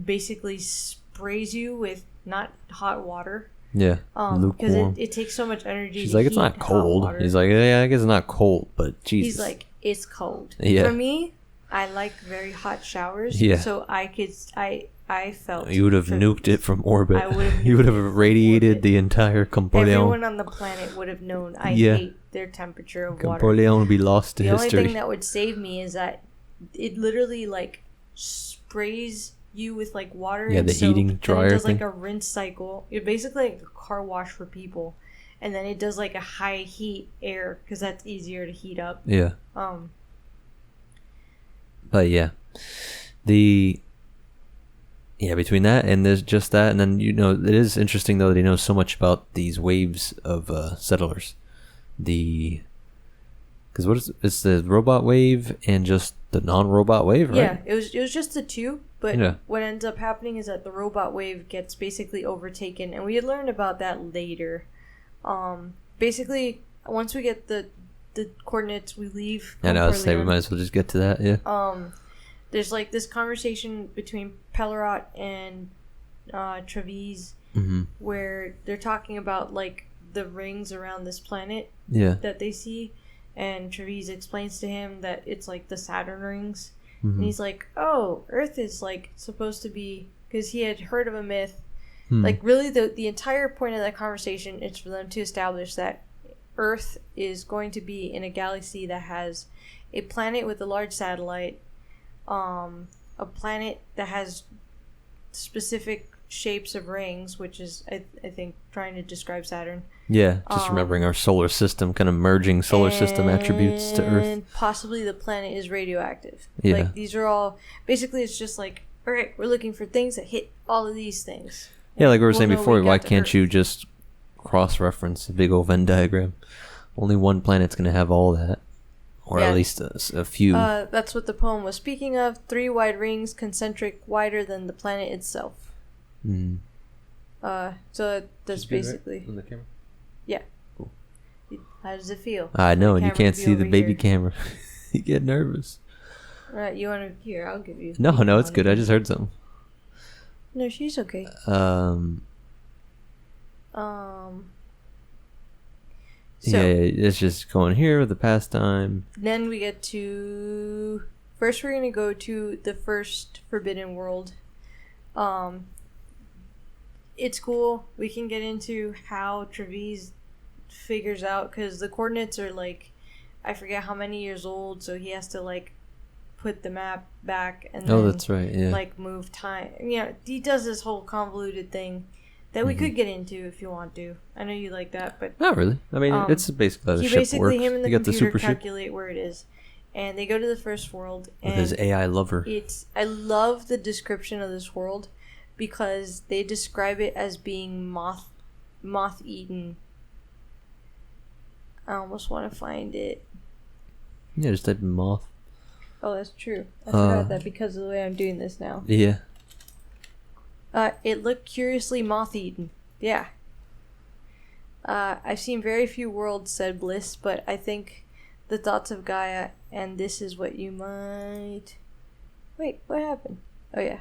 basically sprays you with not hot water. Yeah, because it takes so much energy. She's like, it's not cold. He's like, yeah, I guess it's not cold, but Jesus. He's like, it's cold. Yeah. For me, I like very hot showers. Yeah. So I felt you would have nuked it from orbit. You would have radiated the entire Comperleon. Everyone on the planet would have known I hate their temperature of water. Comperleon would be lost to history. The only thing that would save me is that it literally like sprays you with like water and the heating dryer it does thing. Like a rinse cycle. It's basically like a car wash for people, and then it does like a high heat air because that's easier to heat up. Yeah. But yeah, between that and there's just that, and then it is interesting though that he knows so much about these waves of settlers. Because it's the robot wave and just the non-robot wave, right? Yeah, it was just the two. But what ends up happening is that the robot wave gets basically overtaken, and we had learned about that later. Basically, once we get the coordinates, we leave. And I was saying we might as well just get to that. Yeah. There's like this conversation between Pellerot and Travis, where they're talking about like the rings around this planet that they see, and Travis explains to him that it's like the Saturn rings, and he's like, "Oh, Earth is like supposed to be," because he had heard of a myth. Like really, the entire point of that conversation is for them to establish that Earth is going to be in a galaxy that has a planet with a large satellite, a planet that has specific shapes of rings, which is I think trying to describe Saturn. Yeah, just remembering our solar system, kind of merging solar system attributes to Earth. And possibly the planet is radioactive. Yeah. Like these are all basically it's just like, all right, we're looking for things that hit all of these things. Yeah, like we were saying before, why can't you just cross-reference a big old Venn diagram? Only one planet's going to have all that. Or at least a few. That's what the poem was speaking of. 3 wide rings, concentric, wider than the planet itself. So that's basically... Right? On the camera? Yeah. Cool. How does it feel? I know, and you can't see the baby camera. You get nervous. Alright, you want to... Here, I'll give you... No, it's good. I just heard something. No, she's okay. So, yeah, it's just going here with the pastime. Then we get to... First, we're going to go to the first Forbidden World. It's cool. We can get into how Travis figures out... Because the coordinates are, like... I forget how many years old, so he has to, like... put the map back and then, that's right, yeah. Like, move time. You know, he does this whole convoluted thing that we could get into if you want to. I know you like that, but... Not really. I mean, it's basically how the ship works. Him and the computer calculate where it is. And they go to the first world. With his AI lover. I love the description of this world because they describe it as being moth-eaten. I almost want to find it. Yeah, just type in moth. Oh, that's true. I forgot that because of the way I'm doing this now. Yeah. It looked curiously moth-eaten. Yeah. I've seen very few worlds, said Bliss, but I think the thoughts of Gaia, and this is what you might... Wait, what happened? Oh, yeah.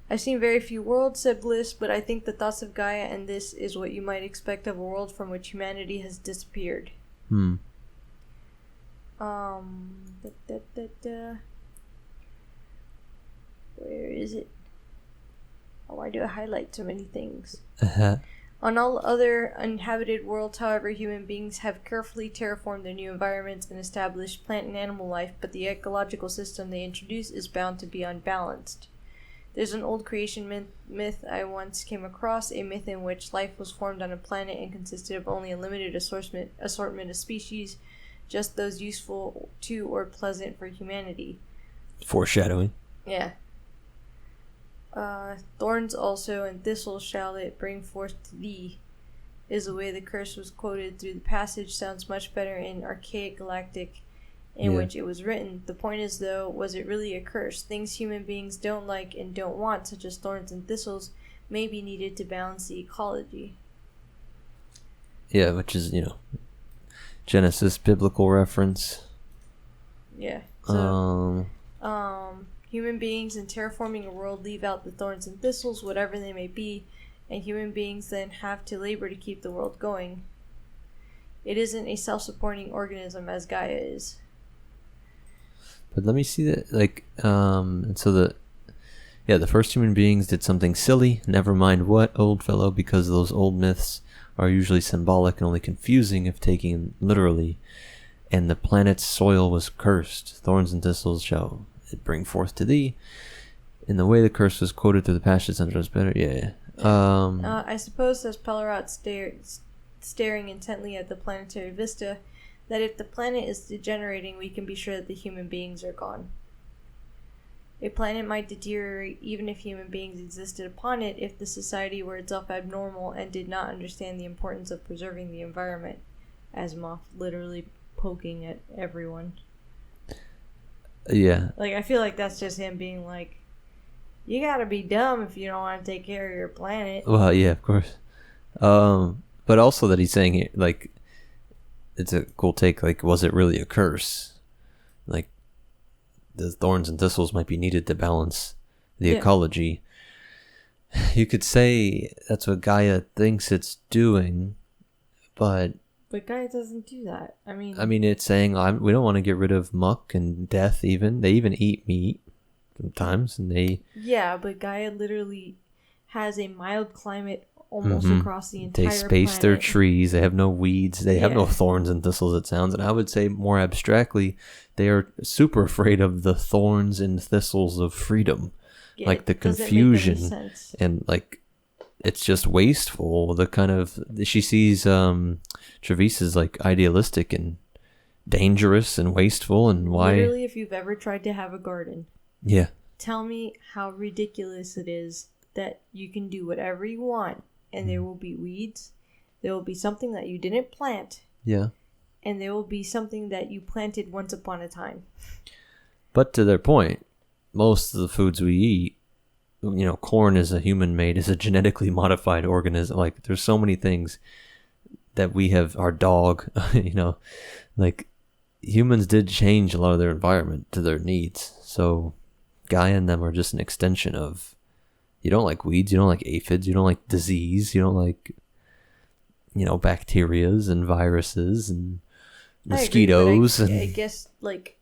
I've seen very few worlds, said Bliss, but I think the thoughts of Gaia, and this is what you might expect of a world from which humanity has disappeared. Where is it? Oh, why do I highlight so many things? On all other uninhabited worlds, however, human beings have carefully terraformed their new environments and established plant and animal life, but the ecological system they introduce is bound to be unbalanced. There's an old creation myth I once came across, a myth in which life was formed on a planet and consisted of only a limited assortment of species, just those useful to or pleasant for humanity. Foreshadowing. Yeah. Thorns also and thistles shall it bring forth to thee, is the way the curse was quoted through the passage. Sounds much better in archaic galactic in which it was written. The point is, though, was it really a curse? Things human beings don't like and don't want, such as thorns and thistles, may be needed to balance the ecology. Yeah, which is, Genesis biblical reference. Yeah. So, human beings in terraforming a world leave out the thorns and thistles, whatever they may be, and human beings then have to labor to keep the world going. It isn't a self-supporting organism as Gaia is. But let me see that, and so the first human beings did something silly, never mind what, old fellow, because those old myths are usually symbolic and only confusing if taken literally. And the planet's soil was cursed. Thorns and thistles shall it bring forth to thee. In the way the curse was quoted through the passage, sounds better. Yeah. I suppose, says Pellerot, staring intently at the planetary vista, that if the planet is degenerating, we can be sure that the human beings are gone. A planet might deteriorate even if human beings existed upon it, if the society were itself abnormal and did not understand the importance of preserving the environment. Asimov literally poking at everyone. Yeah. I feel like that's just him being like, You gotta be dumb if you don't want to take care of your planet. Well, yeah, of course. But also that he's saying it, like, it's a cool take. Like, was it really a curse? Like, the thorns and thistles might be needed to balance the ecology. You could say that's what Gaia thinks it's doing, but Gaia doesn't do that. I mean, it's saying we don't want to get rid of muck and death. Even they even eat meat sometimes, and they but Gaia literally has a mild climate almost across the entire planet. They space their trees. They have no weeds. They have no thorns and thistles, it sounds. And I would say more abstractly, they are super afraid of the thorns and thistles of freedom. Yeah, like the confusion and like it's just wasteful. The kind of she sees Travis as like idealistic and dangerous and wasteful, and why literally if you've ever tried to have a garden, tell me how ridiculous it is that you can do whatever you want and there will be weeds, there will be something that you didn't plant, and there will be something that you planted once upon a time. But to their point, most of the foods we eat, corn is a human-made, is a genetically modified organism. Like, there's so many things that we have. Our dog, like, humans did change a lot of their environment to their needs. So, Gaia and them are just an extension of, you don't like weeds, you don't like aphids, you don't like disease, you don't like, bacterias and viruses and mosquitoes. I guess, like,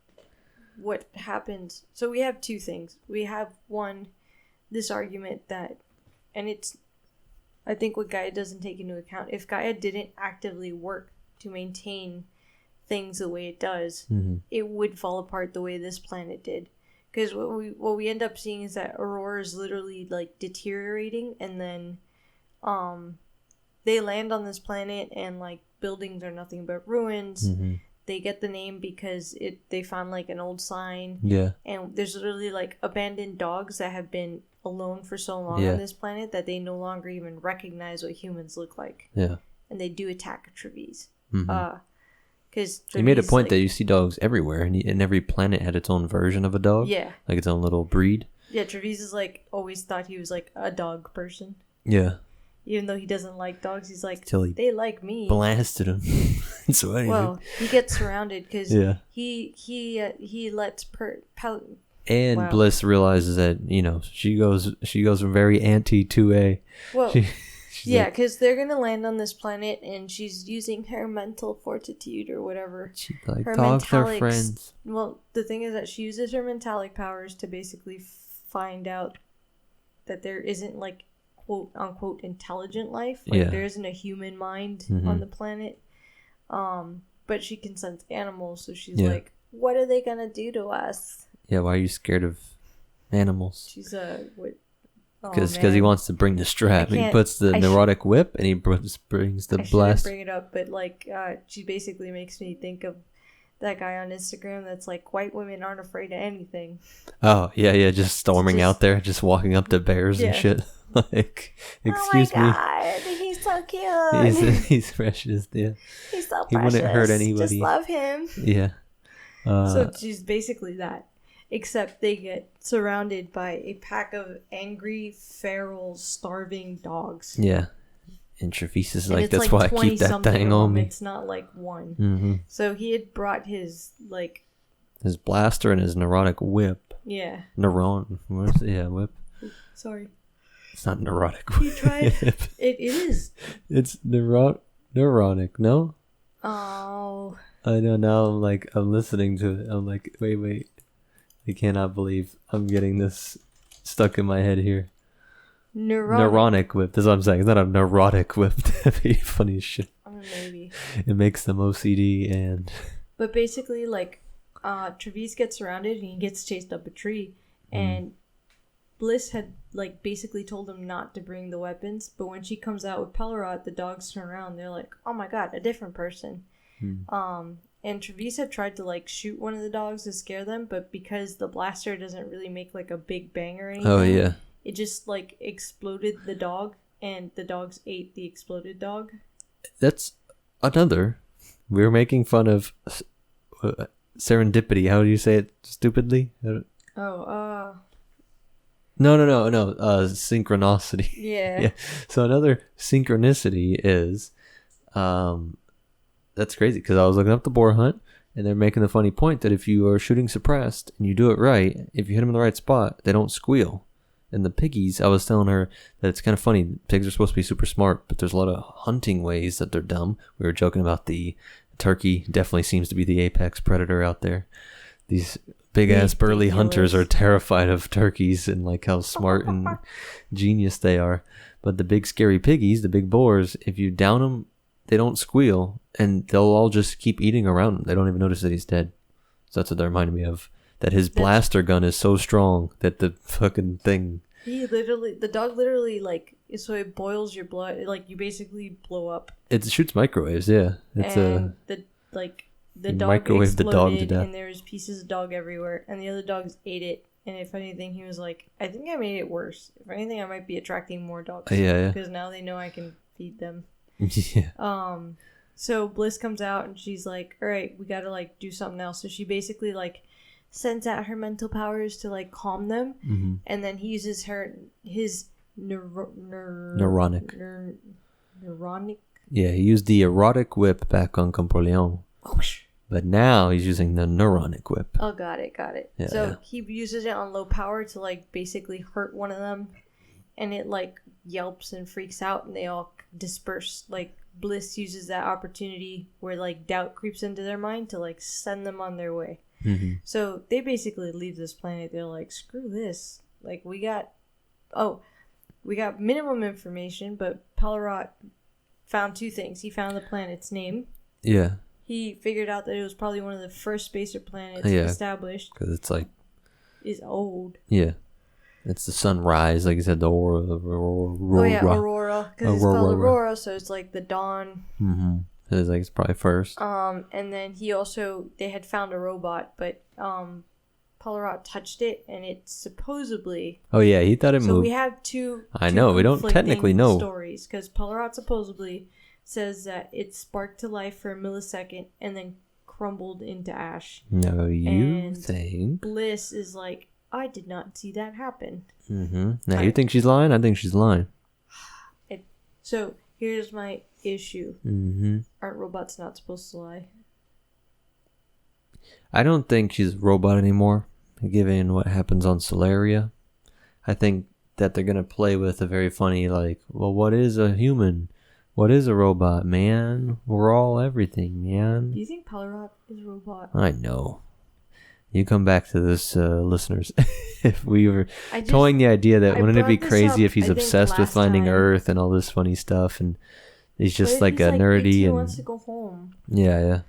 what happens, so we have two things. We have one, this argument that, and it's, I think what Gaia doesn't take into account, if Gaia didn't actively work to maintain things the way it does, it would fall apart the way this planet did. Because what we end up seeing is that Aurora is literally like deteriorating, and then they land on this planet and like buildings are nothing but ruins. They get the name because they found like an old sign. Yeah. And there's literally like abandoned dogs that have been alone for so long on this planet that they no longer even recognize what humans look like. Yeah. And they do attack Travis. Because he made a point that you see dogs everywhere, and every planet had its own version of a dog. Yeah. Like its own little breed. Yeah, Travis is like always thought he was like a dog person. Yeah. Even though he doesn't like dogs, he's like, they like me. Blasted him. So anyway. Well, he gets surrounded because he lets and Bliss realizes that she goes from very anti to a. Well, because they're gonna land on this planet, and she's using her mental fortitude or whatever. She like dogs are friends. Well, the thing is that she uses her mentalic powers to basically find out that there isn't like, quote unquote, intelligent life. Like there isn't a human mind on the planet. But she can sense animals, so she's like, what are they gonna do to us? Yeah, why are you scared of animals? She's because he wants to bring the strap. He puts the neurotic whip and he brings the blast. I shouldn't bring it up, but like she basically makes me think of that guy on Instagram that's like, white women aren't afraid of anything. Oh yeah, just storming out there, just walking up to bears and shit. Like, excuse me. Oh my god, he's so cute. He's precious. Yeah, he's so precious. He wouldn't hurt anybody. Just love him. Yeah. So she's basically that, except they get surrounded by a pack of angry, feral, starving dogs. Yeah. And Travis is like, that's why I keep that thing on me. It's not like one. So he had brought his his blaster and his neurotic whip. Yeah. Whip. Sorry. It's not neurotic. He tried. It is. It's neurotic, no? Oh. I know, now I'm listening to it. I'm like, wait. I cannot believe I'm getting this stuck in my head here. Neuronic whip. That's what I'm saying. It's not a neurotic whip. That'd be funny as shit. Maybe. It makes them OCD and... But basically, Travis gets surrounded and he gets chased up a tree. And Bliss had basically told him not to bring the weapons, but when she comes out with Pellerot, the dogs turn around. They're like, oh my god, a different person. And Travis had tried to shoot one of the dogs to scare them, but because the blaster doesn't really make a big bang or anything, it just exploded the dog, and the dogs ate the exploded dog. That's another. We were making fun of serendipity. How do you say it stupidly? No. Synchronicity. Yeah. So another synchronicity is, that's crazy because I was looking up the boar hunt, and they're making the funny point that if you are shooting suppressed and you do it right, if you hit them in the right spot, they don't squeal. And the piggies, I was telling her that it's kind of funny. Pigs are supposed to be super smart, but there's a lot of hunting ways that they're dumb. We were joking about the turkey. Definitely seems to be the apex predator out there. These big ass burly hunters are terrified of turkeys and like how smart and genius they are. But the big scary piggies, the big boars, if you down them, they don't squeal, and they'll all just keep eating around him. They don't even notice that he's dead. So that's what that reminded me of. That his blaster gun is so strong that the fucking thing... The dog literally, like, so it boils your blood. Like, you basically blow up. It shoots microwaves, yeah. The dog microwave the dog to death. And there's pieces of dog everywhere. And the other dogs ate it. And if anything, he was like, I think I made it worse. If anything, I might be attracting more dogs. Yeah. Because now they know I can feed them. Yeah. So Bliss comes out and she's like, all right, we gotta, like, do something else. So she basically, like, sends out her mental powers to, like, calm them. Mm-hmm. And then he uses his neuronic. Neuronic? Yeah, he used the erotic whip back on Campoleon. But now he's using the neuronic whip. Oh, got it. Yeah, so he uses it on low power to, like, basically hurt one of them. And it, like, yelps and freaks out and they all disperse. Like, Bliss uses that opportunity where, like, doubt creeps into their mind to, like, send them on their way. Mm-hmm. So they basically leave this planet. They're like, screw this. Like, we got minimum information, but Pelorot found two things. He found the planet's name. Yeah. He figured out that it was probably one of the first spacer planets established. Because it's like... Is old. Yeah. It's the sunrise, like you said, the aurora. Aurora. Because it's called Aurora, so it's like the dawn. Mm-hmm. It's probably first. And then they had found a robot, but Pelorot touched it, and it supposedly... Oh, yeah, he thought it moved. So we have two we don't technically know. Stories, because Pelorot supposedly says that it sparked to life for a millisecond and then crumbled into ash. No, you think? Bliss is like, I did not see that happen. Mm-hmm. Now, you think she's lying? I think she's lying. So, here's my issue. Mm-hmm. Aren't robots not supposed to lie? I don't think she's a robot anymore, given what happens on Solaria. I think that they're going to play with a very funny, like, well, what is a human? What is a robot, man? We're all everything, man. Do you think Pelorot is a robot? I know. You come back to this, listeners. If we were toying the idea that wouldn't it be crazy if he's obsessed with finding Earth and all this funny stuff, and he's just like a nerdy he and wants to go home. Yeah.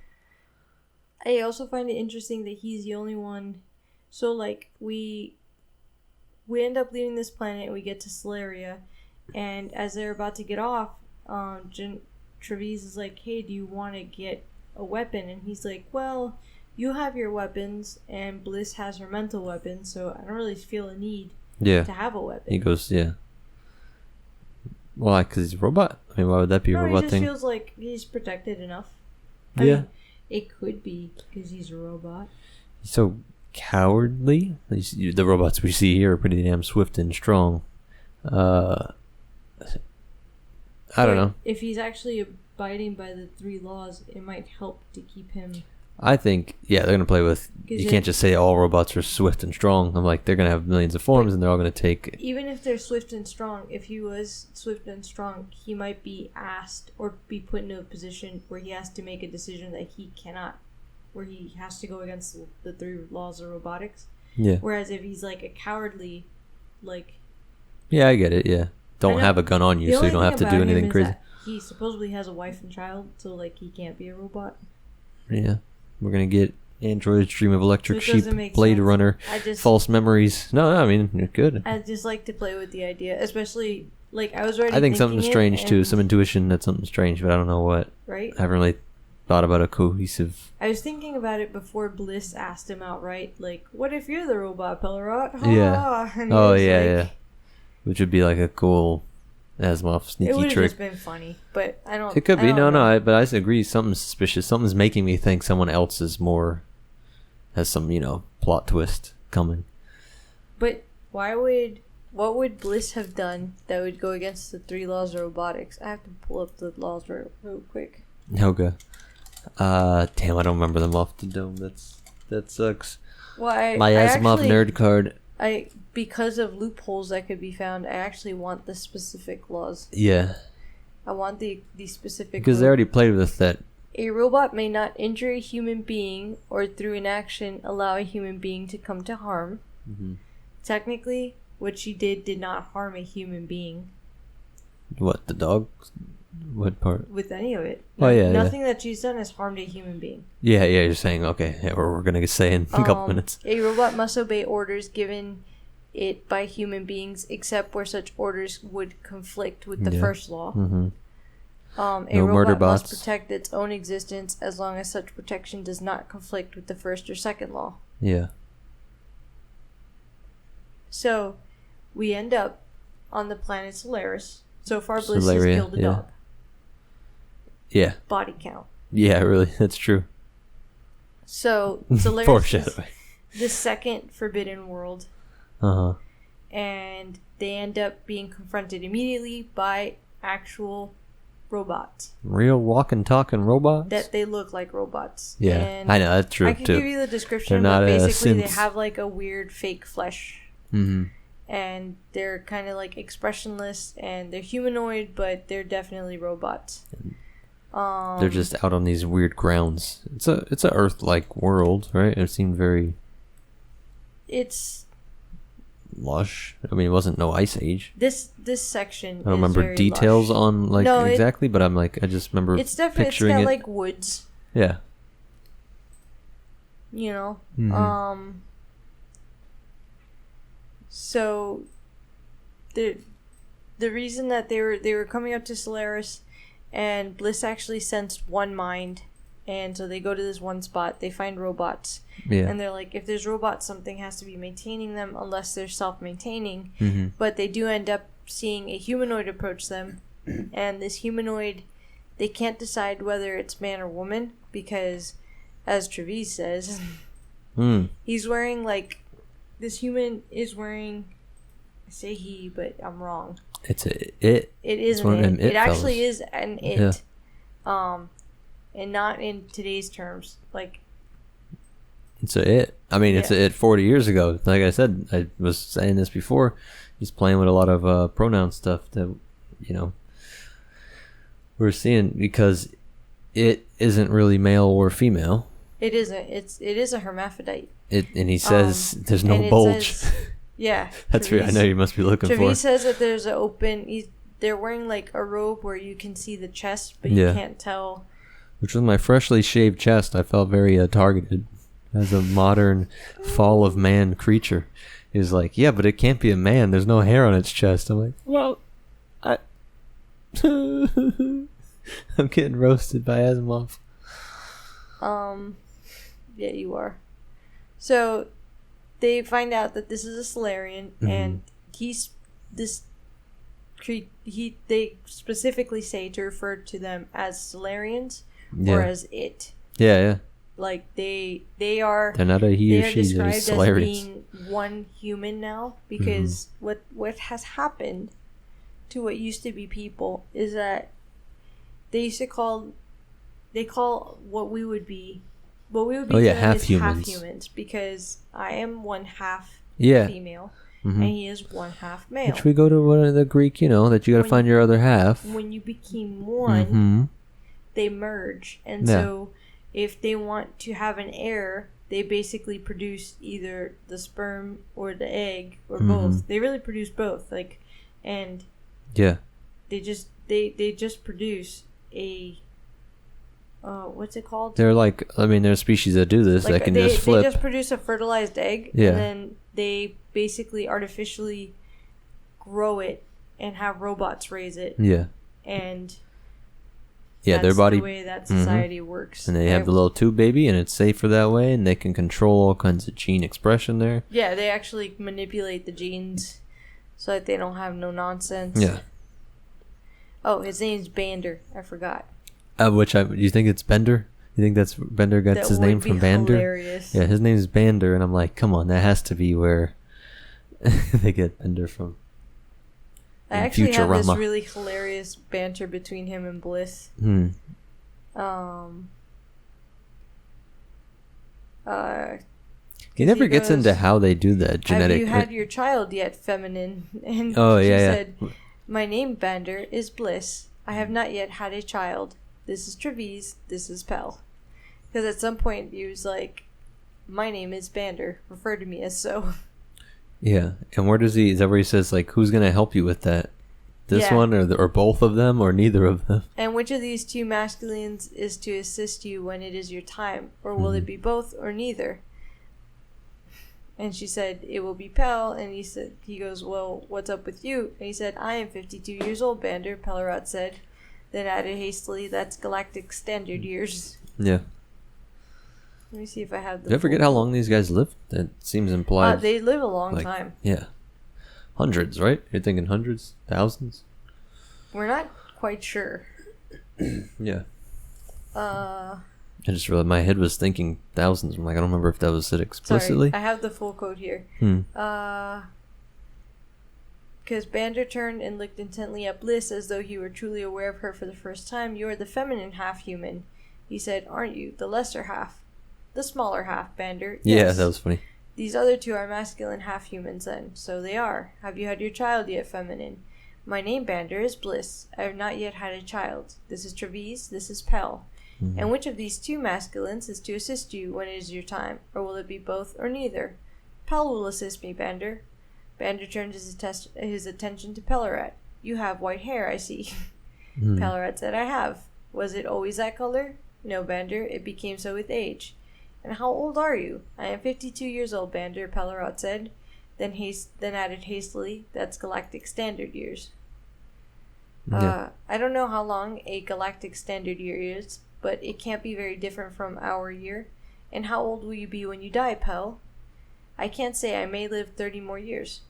I also find it interesting that he's the only one. So like we end up leaving this planet and we get to Solaria, and as they're about to get off, Travis is like, "Hey, do you want to get a weapon?" And he's like, "Well, you have your weapons, and Bliss has her mental weapons, so I don't really feel a need to have a weapon." He goes, yeah. Why? Because he's a robot? I mean, why would that be a robot thing? He just feels like he's protected enough. I mean, it could be because he's a robot. He's so cowardly. The robots we see here are pretty damn swift and strong. I don't know. If he's actually abiding by the 3 laws, it might help to keep him... I think, they're going to play with... You can't just say all robots are swift and strong. I'm like, they're going to have millions of forms and they're all going to take... Even if they're swift and strong, if he was swift and strong, he might be asked or be put into a position where he has to make a decision that he cannot... Where he has to go against the 3 laws of robotics. Yeah. Whereas if he's like a cowardly, like... Yeah, I get it, yeah. Don't have a gun on you so you don't have to do anything crazy. He supposedly has a wife and child, so like he can't be a robot. Yeah. We're going to get Android Stream of Electric Sheep, Blade Runner, False Memories. No, I mean, you're good. I just like to play with the idea, especially, like, I was already I think something's strange, too. Some intuition that something's strange, but I don't know what. Right? I haven't really thought about a cohesive... I was thinking about it before Bliss asked him outright, like, what if you're the robot, Pelorot? Yeah. Yeah. Which would be like a cool... Asimov sneaky trick. It would have just been funny, but I don't... It could be. But I agree. Something's suspicious. Something's making me think someone else has some, plot twist coming. But why would what would Bliss have done that would go against the 3 laws of robotics? I have to pull up the laws real quick. Okay. Damn, I don't remember them off the dome. That sucks. Well, my Asimov nerd card. Because of loopholes that could be found, I actually want the specific laws. Yeah. I want the specific. Because they already played with that. A robot may not injure a human being or through inaction allow a human being to come to harm. Mm-hmm. Technically, what she did not harm a human being. What, the dog? What part? With any of it. Nothing that she's done has harmed a human being. Yeah, you're saying, okay, yeah, we're going to say in a couple minutes. A robot must obey orders given it by human beings, except where such orders would conflict with the first law. Mm-hmm. A robot must protect its own existence as long as such protection does not conflict with the first or second law. Yeah. So, we end up on the planet Solaris. So far, Bliss has killed a dog. Yeah. Body count. Yeah, really, that's true. So, Solaris is the second forbidden world. Uh-huh. And they end up being confronted immediately by actual robots. Real walking, talking robots? That they look like robots. Yeah, and I know, that's true, I can give you the description, but basically they have like a weird fake flesh. Mm-hmm. And they're kind of like expressionless, and they're humanoid, but they're definitely robots. They're just out on these weird grounds. It's a Earth-like world, right? It seemed very... It's... lush. I mean, it wasn't no ice age. This section. I don't remember details lush. On like no, exactly, but I'm like I just remember. It's definitely picturing it's got like woods. Yeah. You know. Mm-hmm. So, the reason that they were coming up to Solaris, and Bliss actually sensed one mind. And so they go to this one spot, they find robots. Yeah. And they're like, if there's robots, something has to be maintaining them unless they're self-maintaining. Mm-hmm. But they do end up seeing a humanoid approach them. And this humanoid, they can't decide whether it's man or woman because, as Travis says, he's wearing like, this human is wearing, I say he, but I'm wrong. It's it. It is an it. It actually is an it. Yeah. And not in today's terms. Like, it's a it. I mean, it's a it 40 years ago. Like I said, I was saying this before. He's playing with a lot of pronoun stuff that, we're seeing because it isn't really male or female. It isn't. It is a hermaphrodite. And he says there's no bulge. Says, yeah. That's right. I know you must be looking for. Travis says that there's an open... They're wearing like a robe where you can see the chest, but you can't tell... Which was my freshly shaved chest. I felt very targeted as a modern fall of man creature. He was like, yeah, but it can't be a man. There's no hair on its chest. I'm like, well, I'm getting roasted by Asimov. Yeah, you are. So they find out that this is a Solarian, and they specifically say to refer to them as Solarians. Or as it. Yeah. Like they are. They're not a he or she. They're described as being one human now because what has happened to what used to be people is that they call what we would be half humans because I am one half female. Mm-hmm. And he is one half male. Which we go to one of the Greek, that you got to find your other half. When you became one, they merge. And so if they want to have an heir, they basically produce either the sperm or the egg or both. They really produce both. They just produce a what's it called? They're like, there's species that do this that can just flip. They just produce a fertilized egg and then they basically artificially grow it and have robots raise it. Yeah. And that's their body, the way that society works. And they have the little tube baby and it's safer that way and they can control all kinds of gene expression there. Yeah, they actually manipulate the genes so that they don't have no nonsense. Yeah. Oh, his name's Bander. I forgot. You think it's Bender? You think that's Bender gets his name from Bander? Hilarious. Yeah, his name's Bander, and I'm like, come on, that has to be where they get Bender from. I actually have this really hilarious banter between him and Bliss. He never gets into how they do that genetic. Have you had your child yet, feminine? And she said, "My name, Bander, is Bliss. I have not yet had a child. This is Trevize. This is Pell." Because at some point he was like, "My name is Bander. Refer to me as so." Yeah, and where does he? Is that where he says like, "Who's gonna help you with that? This one, or both of them, or neither of them?" And which of these two masculines is to assist you when it is your time, or will it be both or neither? And she said, "It will be Pell." And he goes, "Well, what's up with you?" And he said, "I am 52 years old, Bander," Pellerat said. Then added hastily, "That's galactic standard years." Yeah. Let me see if I have the... Did I forget how long these guys live? That seems implied. They live a long time. Yeah. Hundreds, right? You're thinking hundreds? Thousands? We're not quite sure. Yeah. I just realized my head was thinking thousands. I'm like, I don't remember if that was said explicitly. Sorry, I have the full quote here. Because Bander turned and looked intently at Bliss as though he were truly aware of her for the first time. "You are the feminine half-human," he said, "aren't you? The lesser half." "The smaller half, Bander." "Yes." Yeah, that was funny. "These other two are masculine half-humans then." "So they are. Have you had your child yet, feminine?" "My name, Bander, is Bliss. I have not yet had a child. This is Trevize. This is Pell. And which of these two masculines is to assist you when it is your time, or will it be both or neither?" "Pell will assist me, Bander." Bander turned his attention to Pellerat. "You have white hair, I see." Pellerat said, "I have." "Was it always that color?" "No, Bander. It became so with age." "And how old are you?" "I am 52 years old, Bander," Pellerat said. Then added hastily, "That's galactic standard years." I don't know how long a galactic standard year is, but it can't be very different from our year. "And how old will you be when you die, Pell?" "I can't say. I may live 30 more years."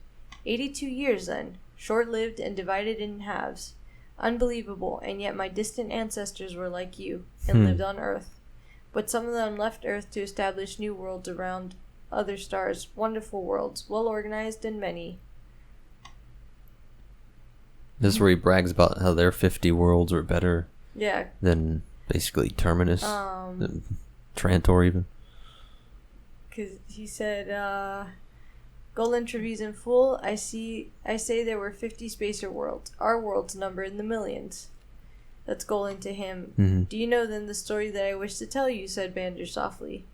82 years, then. Short-lived and divided in halves. Unbelievable, and yet my distant ancestors were like you, and lived on Earth. But some of them left Earth to establish new worlds around other stars, wonderful worlds, well-organized and many. This is where he brags about how their 50 worlds are better than basically Terminus, Trantor even. Because he said, "Golan Trevize in full, I say there were 50 spacer worlds. Our worlds number in the millions." That's Golan to him. "Do you know then the story that I wish to tell you?" said Bander softly.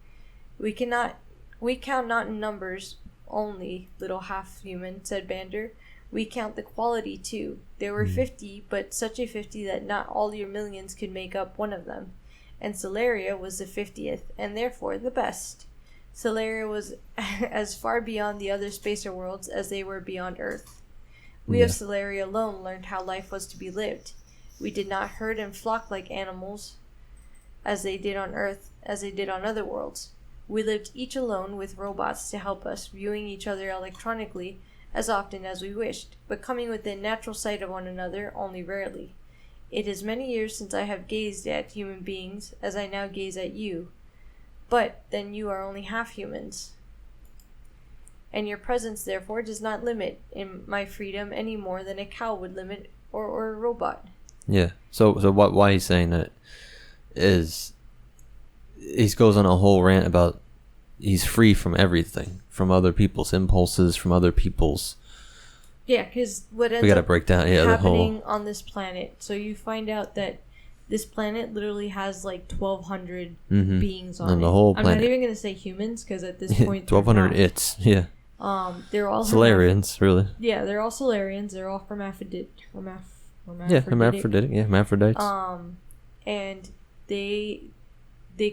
We count not in numbers only, little half-human," said Bander. "We count the quality too. There were 50, but such a 50 that not all your millions could make up one of them. And Celeria was the 50th, and therefore the best. Celeria was as far beyond the other spacer worlds as they were beyond Earth. We of Celeria alone learned how life was to be lived. We did not herd and flock like animals as they did on Earth, as they did on other worlds. We lived each alone with robots to help us, viewing each other electronically as often as we wished, but coming within natural sight of one another only rarely. It is many years since I have gazed at human beings as I now gaze at you. But then you are only half-humans. And your presence, therefore, does not limit in my freedom any more than a cow would limit or a robot." Yeah. So why he's saying that is he goes on a whole rant about he's free from everything, from other people's impulses, from other people's... Yeah, because what ends up happening on this planet, so you find out that this planet literally has like 1,200 beings on it. The whole planet. I'm not even going to say humans, because at this point 1,200 it's, yeah. They're all... Solarians, really. Yeah, they're all Solarians. They're all hermaphroditic. Hermaphrodites. And they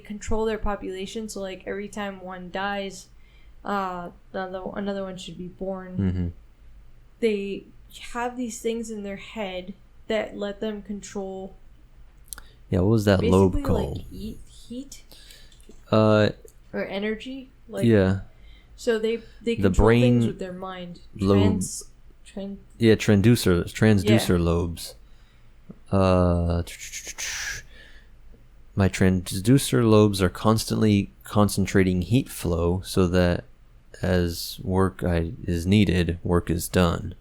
control their population, so like every time one dies, another one should be born. They have these things in their head that let them control. Yeah, what was that lobe called? Like heat. Or energy. Like, yeah. So they control the brain things with their mind. Transducer lobes. My transducer lobes are constantly concentrating heat flow so that as work is needed, work is done.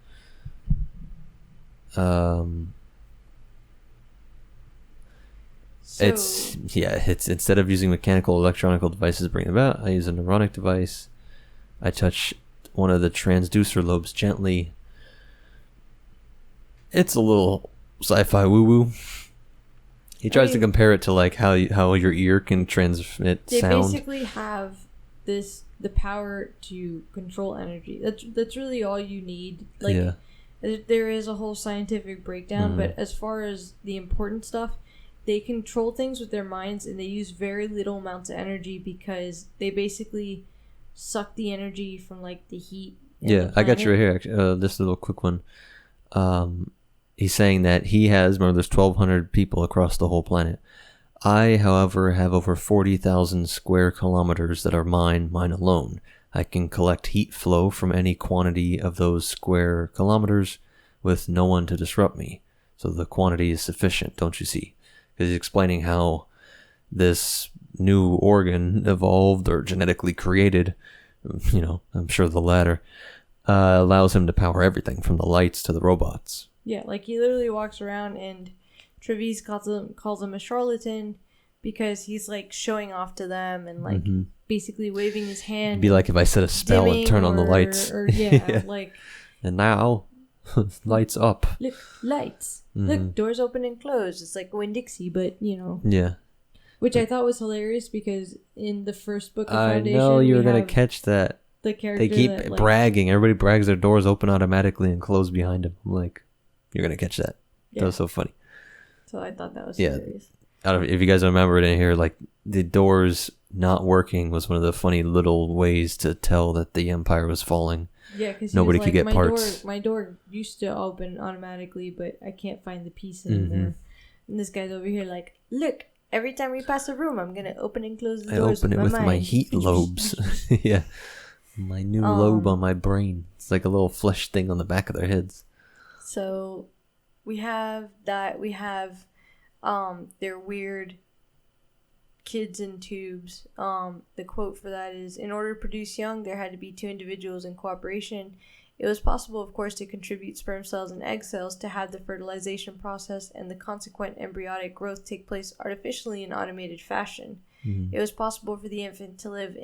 It's instead of using mechanical electronical devices to bring it about, I use a neuronic device. I touch one of the transducer lobes gently. It's a little sci-fi woo-woo. He tries to compare it to like how your ear can transmit sound. They basically have the power to control energy. That's really all you need. Like there is a whole scientific breakdown, but as far as the important stuff, they control things with their minds, and they use very little amounts of energy because they basically suck the energy from like the heat. I got you right here. Actually, this little quick one. He's saying that he has, remember, there's 1,200 people across the whole planet. I, however, have over 40,000 square kilometers that are mine alone. I can collect heat flow from any quantity of those square kilometers with no one to disrupt me. So the quantity is sufficient, don't you see? Because he's explaining how this new organ evolved or genetically created, I'm sure the latter, allows him to power everything from the lights to the robots. Yeah, like he literally walks around and Travis calls him a charlatan because he's like showing off to them and like basically waving his hand. It'd be like if I said a spell and turn on the lights. Like. And now, lights up. Look, lights. Look, doors open and close. It's like Winn-Dixie, but Yeah. Which I thought was hilarious because in the first book of Foundation, I know you're gonna catch that. The character they keep bragging. Everybody brags their doors open automatically and close behind them. I'm like, you're gonna catch that. Yeah. That was so funny. So I thought that was hilarious. If you guys remember it in here, like the doors not working was one of the funny little ways to tell that the Empire was falling. Yeah, because nobody could get parts. My door used to open automatically, but I can't find the piece in there. And this guy's over here like, look, every time we pass a room, I'm gonna open and close the doors. I open it with my heat lobes. Yeah, my new lobe on my brain. It's like a little flesh thing on the back of their heads. So we have that. We have their weird kids in tubes. The quote for that is, in order to produce young, there had to be two individuals in cooperation. It was possible, of course, to contribute sperm cells and egg cells to have the fertilization process and the consequent embryonic growth take place artificially in automated fashion. It was possible for the infant to live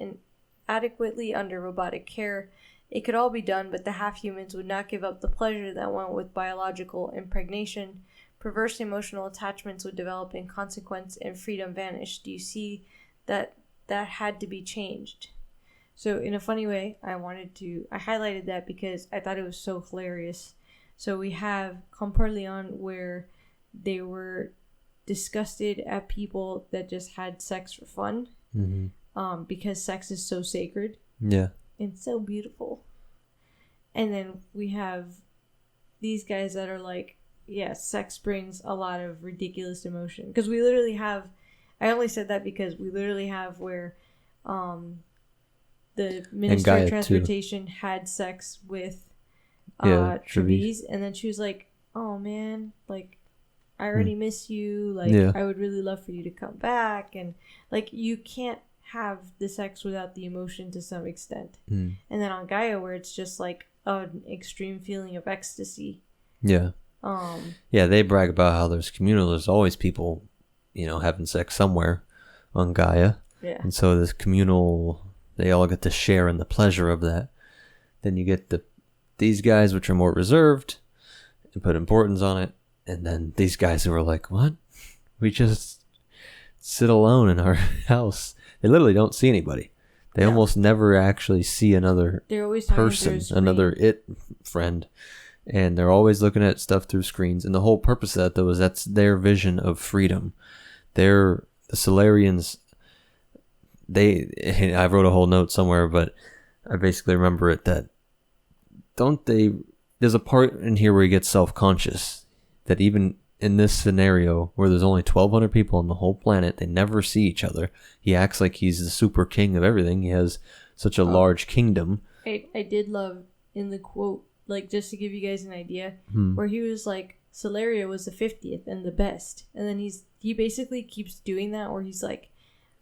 adequately under robotic care. It could all be done, but the half-humans would not give up the pleasure that went with biological impregnation. Perverse emotional attachments would develop in consequence, and freedom vanished. Do you see that had to be changed? So in a funny way, I highlighted that because I thought it was so hilarious. So we have Comparleon, where they were disgusted at people that just had sex for fun, because sex is so sacred. Yeah. And so beautiful. And then we have these guys that are like, yeah, sex brings a lot of ridiculous emotion. Because we literally have, I only said that because we literally have where the Minister of Transportation had sex with Travis, and then she was like, oh man, like, I already miss you, like, I would really love for you to come back, and like, you can't have the sex without the emotion to some extent. And then on Gaia, where it's just like an extreme feeling of ecstasy. Yeah. They brag about how there's communal. There's always people, having sex somewhere on Gaia. Yeah. And so this communal, they all get to share in the pleasure of that. Then you get these guys, which are more reserved and put importance on it. And then these guys who are like, what? We just sit alone in our house. They literally don't see anybody. They almost never actually see another person, another friend. And they're always looking at stuff through screens. And the whole purpose of that, though, is that's their vision of freedom. The Solarians, I wrote a whole note somewhere, but I basically remember it that, there's a part in here where he gets self-conscious, that even in this scenario where there's only 1,200 people on the whole planet, they never see each other. He acts like he's the super king of everything. He has such a large kingdom. I did love in the quote, like, just to give you guys an idea, where he was like, Solaria was the 50th and the best. And then he basically keeps doing that, where he's like,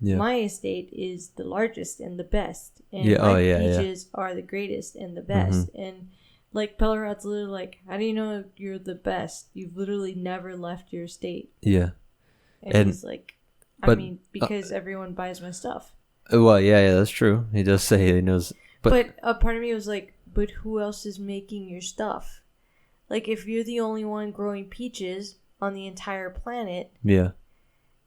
my estate is the largest and the best. And my peaches are the greatest and the best. And Like, Pelorot's literally like, how do you know you're the best? You've literally never left your state. Yeah. And he's like, because everyone buys my stuff. Well, yeah, that's true. He does say he knows. But a part of me was like, but who else is making your stuff? Like, if you're the only one growing peaches on the entire planet, yeah,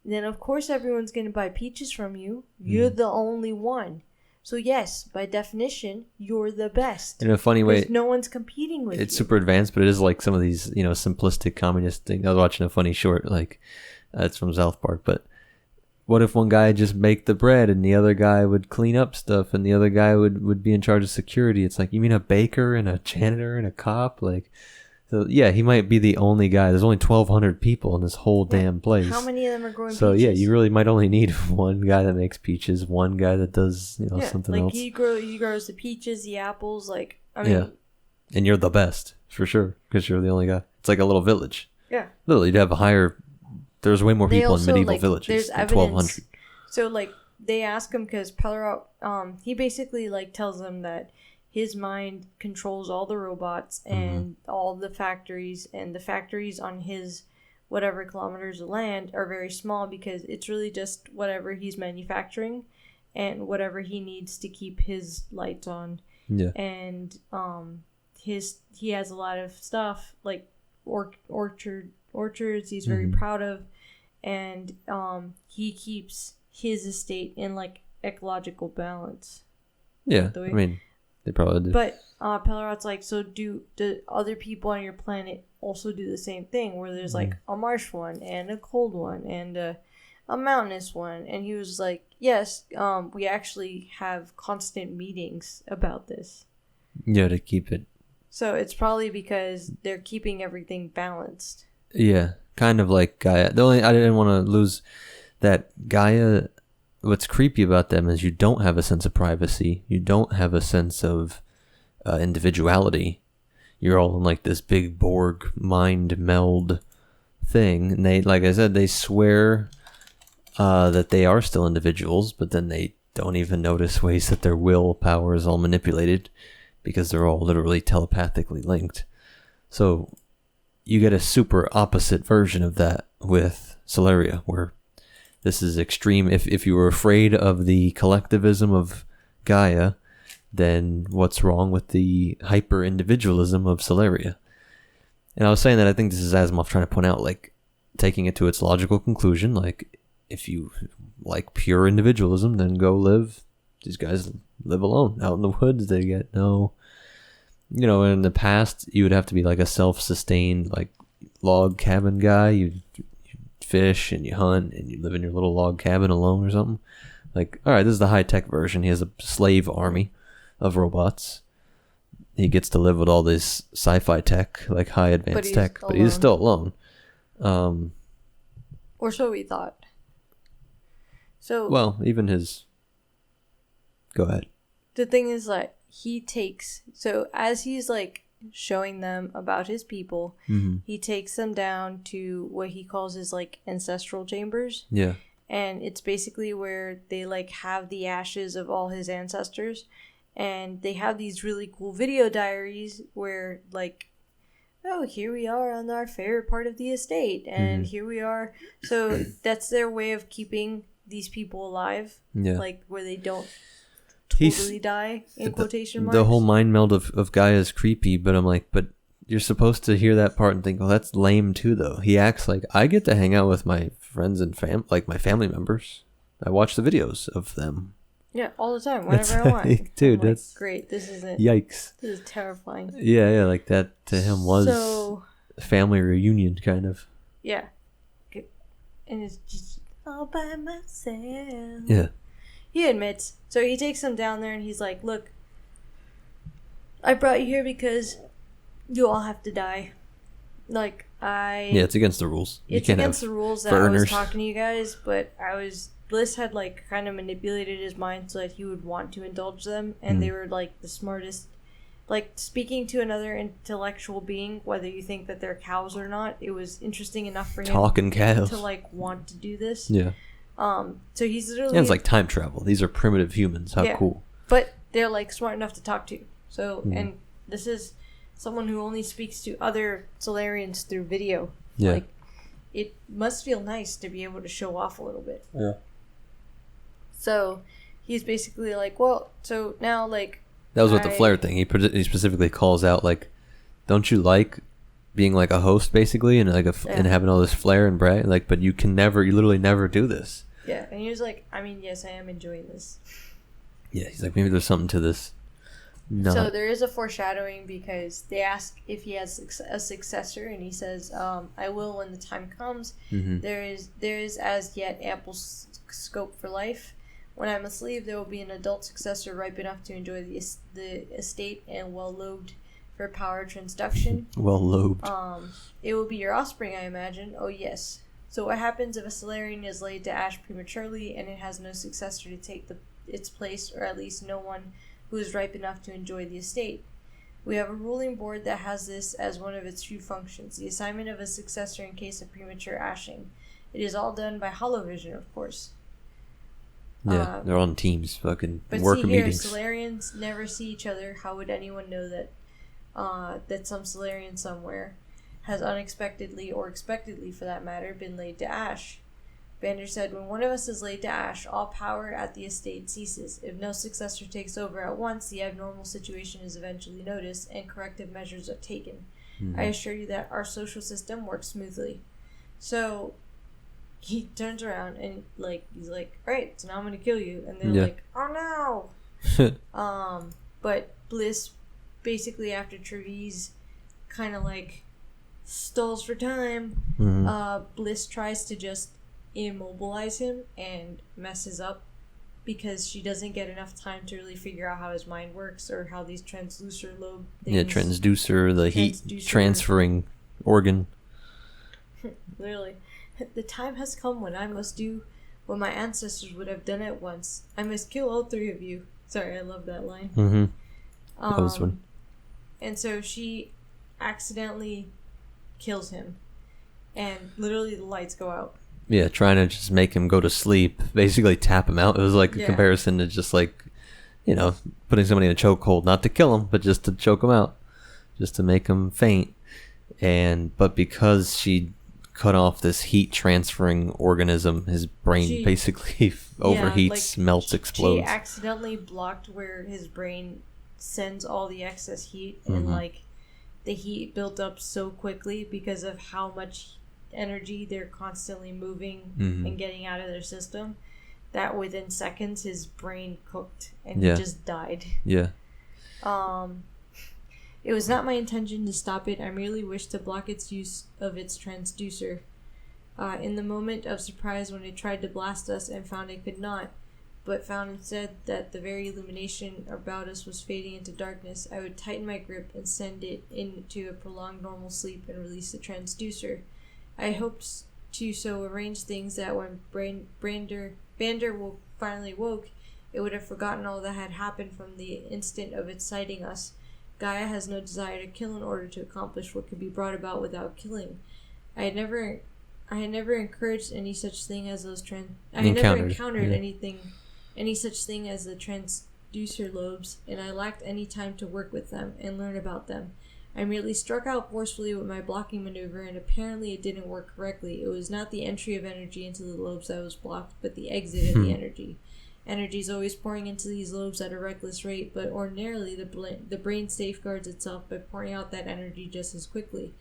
then of course everyone's going to buy peaches from you. You're the only one. So yes, by definition, you're the best. In a funny way, no one's competing with you. It's super advanced, but it is like some of these, simplistic communist things. I was watching a funny short, like, it's from South Park, but what if one guy just make the bread and the other guy would clean up stuff and the other guy would be in charge of security? It's like, you mean a baker and a janitor and a cop? Like, so yeah, he might be the only guy. There's only 1,200 people in this whole damn place. How many of them are growing peaches? So yeah, you really might only need one guy that makes peaches, one guy that does, something else. He grows the peaches, the apples, like, yeah. And you're the best, for sure, because you're the only guy. It's like a little village. Yeah. Literally, you'd have there's way more people in medieval villages than 1,200. So, like, they ask him because Pelorot, he basically, like, tells them that his mind controls all the robots and all the factories, and the factories on his whatever kilometers of land are very small because it's really just whatever he's manufacturing and whatever he needs to keep his lights on. Yeah. And he has a lot of stuff like orchards he's very proud of, and he keeps his estate in like ecological balance. Yeah, I mean, they probably do. But Pelorot's like, so do other people on your planet also do the same thing, where there's like a marsh one and a cold one and a mountainous one? And he was like, yes, we actually have constant meetings about this. Yeah, to keep it. So it's probably because they're keeping everything balanced. Yeah, kind of like Gaia. I didn't want to lose that Gaia. What's creepy about them is you don't have a sense of privacy. You don't have a sense of individuality. You're all in like this big Borg mind meld thing. And they, like I said, they swear that they are still individuals, but then they don't even notice ways that their willpower is all manipulated because they're all literally telepathically linked. So you get a super opposite version of that with Solaria, where this is extreme. If you were afraid of the collectivism of Gaia, then what's wrong with the hyper-individualism of Solaria? And I was saying that I think this is Asimov trying to point out, like, taking it to its logical conclusion, like, if you like pure individualism, then go live. These guys live alone out in the woods. They get no... in the past, you would have to be like a self-sustained, like, log cabin guy. You'd fish and you hunt and you live in your little log cabin alone or something. Like, all right, this is the high-tech version. He has a slave army of robots. He gets to live with all this sci-fi tech, like high advanced tech, but he's still alone. Or so we thought. So, well, even his... Go ahead. The thing is that he takes... So as he's like showing them about his people, he takes them down to what he calls his like ancestral chambers. Yeah. And it's basically where they like have the ashes of all his ancestors, and they have these really cool video diaries where like, oh, here we are on our favorite part of the estate, and here we are. So that's their way of keeping these people alive. Yeah. Like where they don't totally die, in quotation marks. The whole mind meld of Gaia is creepy, but I'm like, but you're supposed to hear that part and think, well, that's lame too, though. He acts like, I get to hang out with my friends and like my family members. I watch the videos of them. Yeah, all the time, whenever I want. Dude, that's great. This isn't. Yikes. This is terrifying. Yeah, like that to him was a family reunion, kind of. Yeah. And it's just all by myself. Yeah. He admits. So he takes them down there and he's like, look, I brought you here because you all have to die. Like, Yeah, it's against the rules. It's against the rules that I was talking to you guys, but Bliss had, like, kind of manipulated his mind so that he would want to indulge them, and they were, like, the smartest. Like, speaking to another intellectual being, whether you think that they're cows or not, it was interesting enough for him to, like, want to do this. Yeah. So he's literally... And it's like time travel. These are primitive humans. How cool. But they're, like, smart enough to talk to. So, and this is... someone who only speaks to other Solarians through video. Yeah. Like, it must feel nice to be able to show off a little bit. Yeah. So he's basically like, well, so now, like... That was with the flare thing. He specifically calls out, like, don't you like being like a host, basically, and like and having all this flair and brag? Like, but you literally never do this. Yeah, and he was like, I mean, yes, I am enjoying this. Yeah, he's like, maybe there's something to this. No. So there is a foreshadowing because they ask if he has a successor, and he says, I will when the time comes. Mm-hmm. There is as yet ample scope for life. When I'm asleep, there will be an adult successor ripe enough to enjoy the estate and well-lobed for power transduction. Well-lobed. It will be your offspring, I imagine. Oh, yes. So what happens if a Solarian is laid to ash prematurely and it has no successor to take its place, or at least no one who is ripe enough to enjoy the estate? We have a ruling board that has this as one of its few functions, the assignment of a successor in case of premature ashing. It is all done by holovision, of course. Yeah, they're on teams, fucking but worker see here, meetings. Solarians never see each other. How would anyone know that that some Solarian somewhere has unexpectedly, or expectedly for that matter, been laid to ash? Bander said, when one of us is laid to ash, all power at the estate ceases. If no successor takes over at once, the abnormal situation is eventually noticed and corrective measures are taken. Mm-hmm. I assure you that our social system works smoothly. So he turns around and he's like, all right, so now I'm gonna kill you, and they're like, oh no. But Bliss, basically after Trevize kind of like stalls for time, Bliss tries to just immobilize him and messes up because she doesn't get enough time to really figure out how his mind works or how these transducer lobe things... Yeah, transducer, the heat transferring organ. Literally. The time has come when I must do what my ancestors would have done at once. I must kill all three of you. Sorry, I love that line. Mm-hmm. That was one. And so she accidentally kills him. And literally the lights go out. Yeah, trying to just make him go to sleep. Basically tap him out. It was like a comparison to just like, putting somebody in a chokehold. Not to kill him, but just to choke him out. Just to make him faint. But because she cut off this heat transferring organism, his brain basically overheats, melts, explodes. She accidentally blocked where his brain sends all the excess heat, and the heat built up so quickly because of how much energy they're constantly moving and getting out of their system, that within seconds his brain cooked and he just died. Yeah. It was not my intention to stop it. I merely wished to block its use of its transducer. In the moment of surprise when it tried to blast us and found it could not, but found instead that the very illumination about us was fading into darkness, I would tighten my grip and send it into a prolonged normal sleep and release the transducer. I hoped to so arrange things that when Bander finally woke, it would have forgotten all that had happened from the instant of its sighting us. Gaia has no desire to kill in order to accomplish what could be brought about without killing. I had never encouraged any such thing as those any such thing as the transducer lobes, and I lacked any time to work with them and learn about them. I merely struck out forcefully with my blocking maneuver, and apparently it didn't work correctly. It was not the entry of energy into the lobes that was blocked, but the exit of the energy. Energy is always pouring into these lobes at a reckless rate, but ordinarily the brain safeguards itself by pouring out that energy just as quickly.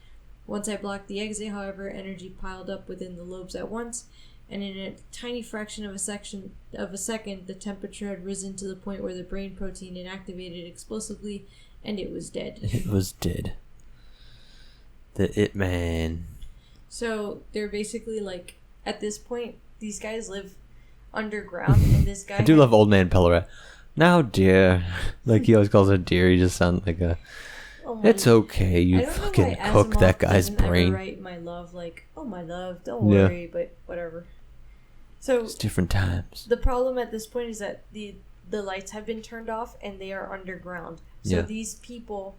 Once I blocked the exit, however, energy piled up within the lobes at once, and in a tiny fraction of a second, the temperature had risen to the point where the brain protein inactivated explosively, and it was dead. It was dead. The It Man. So they're basically like, at this point, these guys live underground, and this guy... I do love Old Man Pellerat. Now, dear. Like, he always calls her dear. He just sounds like a... It's okay, you fucking cook that guy's brain. Ever write my love like, oh my love, don't worry, but whatever. So it's different times. The problem at this point is that the lights have been turned off and they are underground. So these people,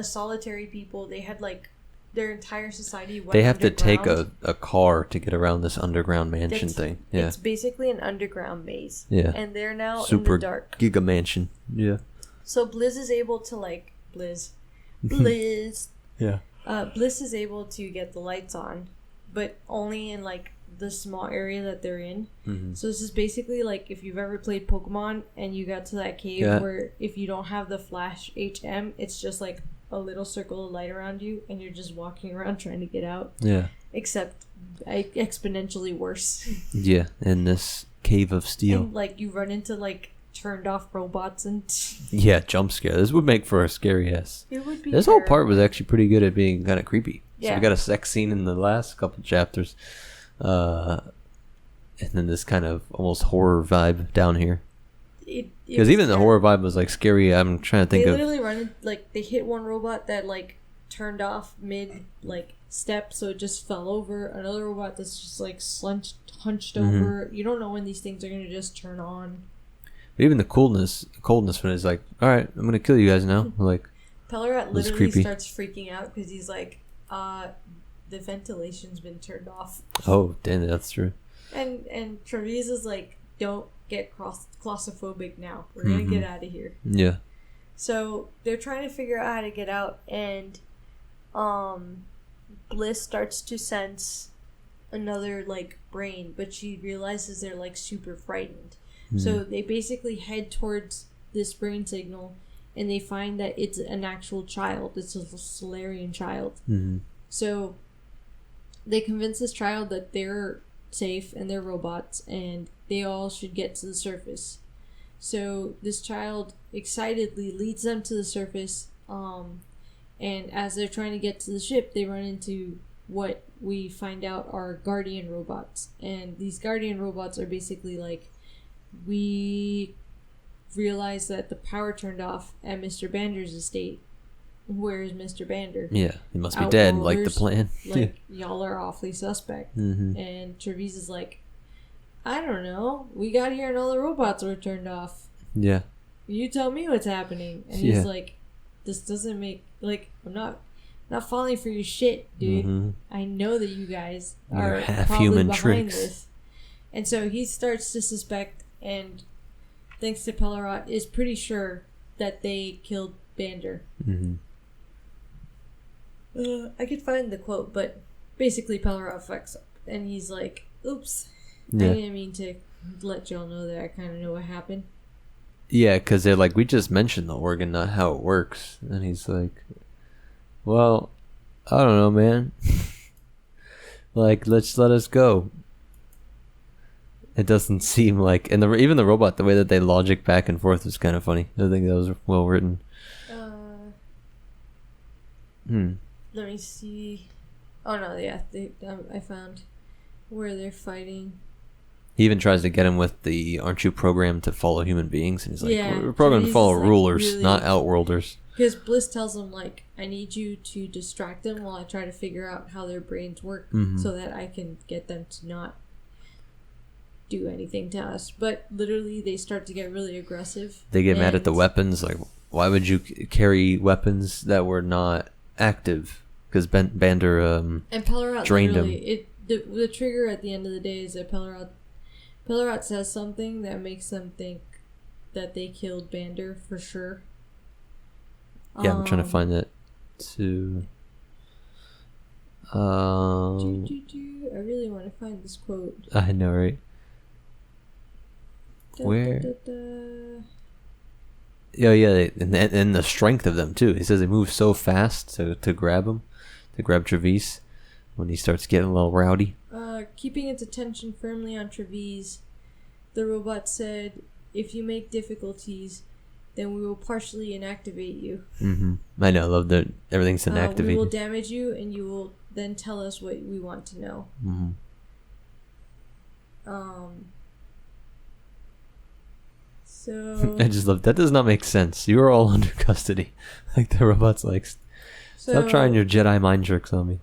solitary people, they had like their entire society went They have underground. to take a car to get around this underground mansion thing. Yeah. It's basically an underground maze. Yeah. And they're now super in the dark. giga mansion. Yeah. So Bliss is able to Bliss. Yeah. Bliss is able to get the lights on, but only in like the small area that they're in. Mm-hmm. So this is basically like if you've ever played Pokemon and you got to that cave where if you don't have the Flash HM, it's just like a little circle of light around you and you're just walking around trying to get out. Yeah. Except exponentially worse. Yeah, in this cave of steel. And like you run into like turned off robots and yeah, jump scare. This would make for a scary ass. It would be. This terrible. whole part was actually pretty good at being kind of creepy. Yeah. So we got a sex scene in the last couple chapters, and then this kind of almost horror vibe down here. Because even the horror vibe was like scary. I'm trying to think they literally run like they hit one robot that like turned off mid like step, so it just fell over. Another robot that's just like hunched over. You don't know when these things are gonna just turn on. But even the coldness when it's like, all right, I'm gonna kill you guys now. Like, Pellerat literally starts freaking out because he's like, the ventilation's been turned off. Oh, damn, that's true. And Travis is like, don't get claustrophobic now. We're gonna get out of here. Yeah. So they're trying to figure out how to get out, and Bliss starts to sense another like brain, but she realizes they're like super frightened. So they basically head towards this brain signal, and they find that it's an actual child. It's a Solarian child. So they convince this child that they're safe and they're robots, and they all should get to the surface. So this child excitedly leads them to the surface, and as they're trying to get to the ship, they run into what we find out are Guardian robots. And these Guardian robots are basically like, we realize that the power turned off at Mr. Bander's estate. Where is Mr. Bander? Yeah, he must be dead, like the plan. Like, y'all are awfully suspect. And Travis is like, I don't know. We got here and all the robots were turned off. Yeah. You tell me what's happening. And he's like, this doesn't make, like, I'm not falling for your shit, dude. I know that you guys are half-human tricks. This. And so he starts to suspect, and thanks to Pellerat, is pretty sure that they killed Bander. I could find the quote, but basically Pellerat fucks up, and he's like, oops, I didn't mean to let y'all know that I kind of know what happened. Yeah, because they're like, we just mentioned the organ, not how it works. And he's like, well, I don't know, man. Like, let us go. It doesn't seem like, and even the robot, the way that they logic back and forth was kind of funny. I think that was well written. Let me see. Oh no, yeah, I found where they're fighting. He even tries to get him with the, aren't you programmed to follow human beings? And he's like, yeah, we're programmed to follow rulers, really, not outworlders. Because Bliss tells him, like, I need you to distract them while I try to figure out how their brains work so that I can get them to not do anything to us. But literally, they start to get really aggressive. They get mad at the weapons. Like, why would you carry weapons that were not active? Because Bander and Pellerat drained him. The trigger at the end of the day is that Pellerat says something that makes them think that they killed Bander for sure. Yeah, I'm trying to find it too. I really want to find this quote. I know, right? Where? Yeah, and the strength of them too. He says they move so fast to grab him, to grab Travis when he starts getting a little rowdy. Keeping its attention firmly on Travis, the robot said, "If you make difficulties, then we will partially inactivate you." I know. I love that everything's inactivated. We will damage you, and you will then tell us what we want to know. So I just love that. Does not make sense. You are all under custody. Like the robot's like, stop trying your Jedi mind tricks on me.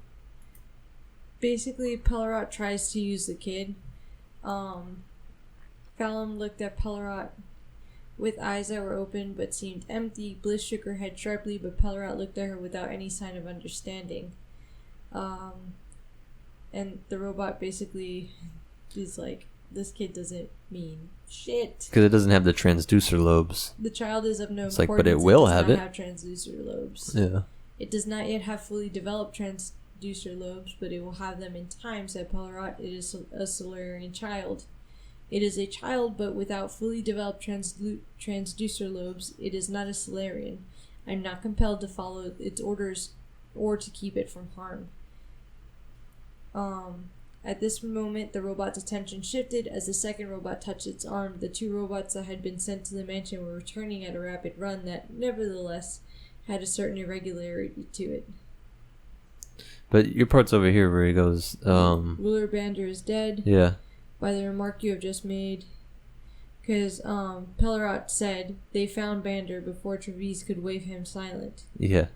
Basically, Pellerat tries to use the kid. Fallon looked at Pellerat with eyes that were open but seemed empty. Bliss shook her head sharply, but Pellerat looked at her without any sign of understanding. And the robot basically is like, this kid doesn't mean shit. Because it doesn't have the transducer lobes. The child is of no importance. It's like, but it will have it. Have transducer lobes. Yeah. It does not yet have fully developed transducer lobes, but it will have them in time, said Pellerot. It is a Solarian child. It is a child, but without fully developed transducer lobes. It is not a Solarian. I am not compelled to follow its orders or to keep it from harm. At this moment, the robot's attention shifted as the second robot touched its arm. The two robots that had been sent to the mansion were returning at a rapid run that, nevertheless, had a certain irregularity to it. But your part's over here where he goes, Ruler Bander is dead. Yeah. By the remark you have just made. Because Pellerot said they found Bander before Travis could wave him silent. Yeah.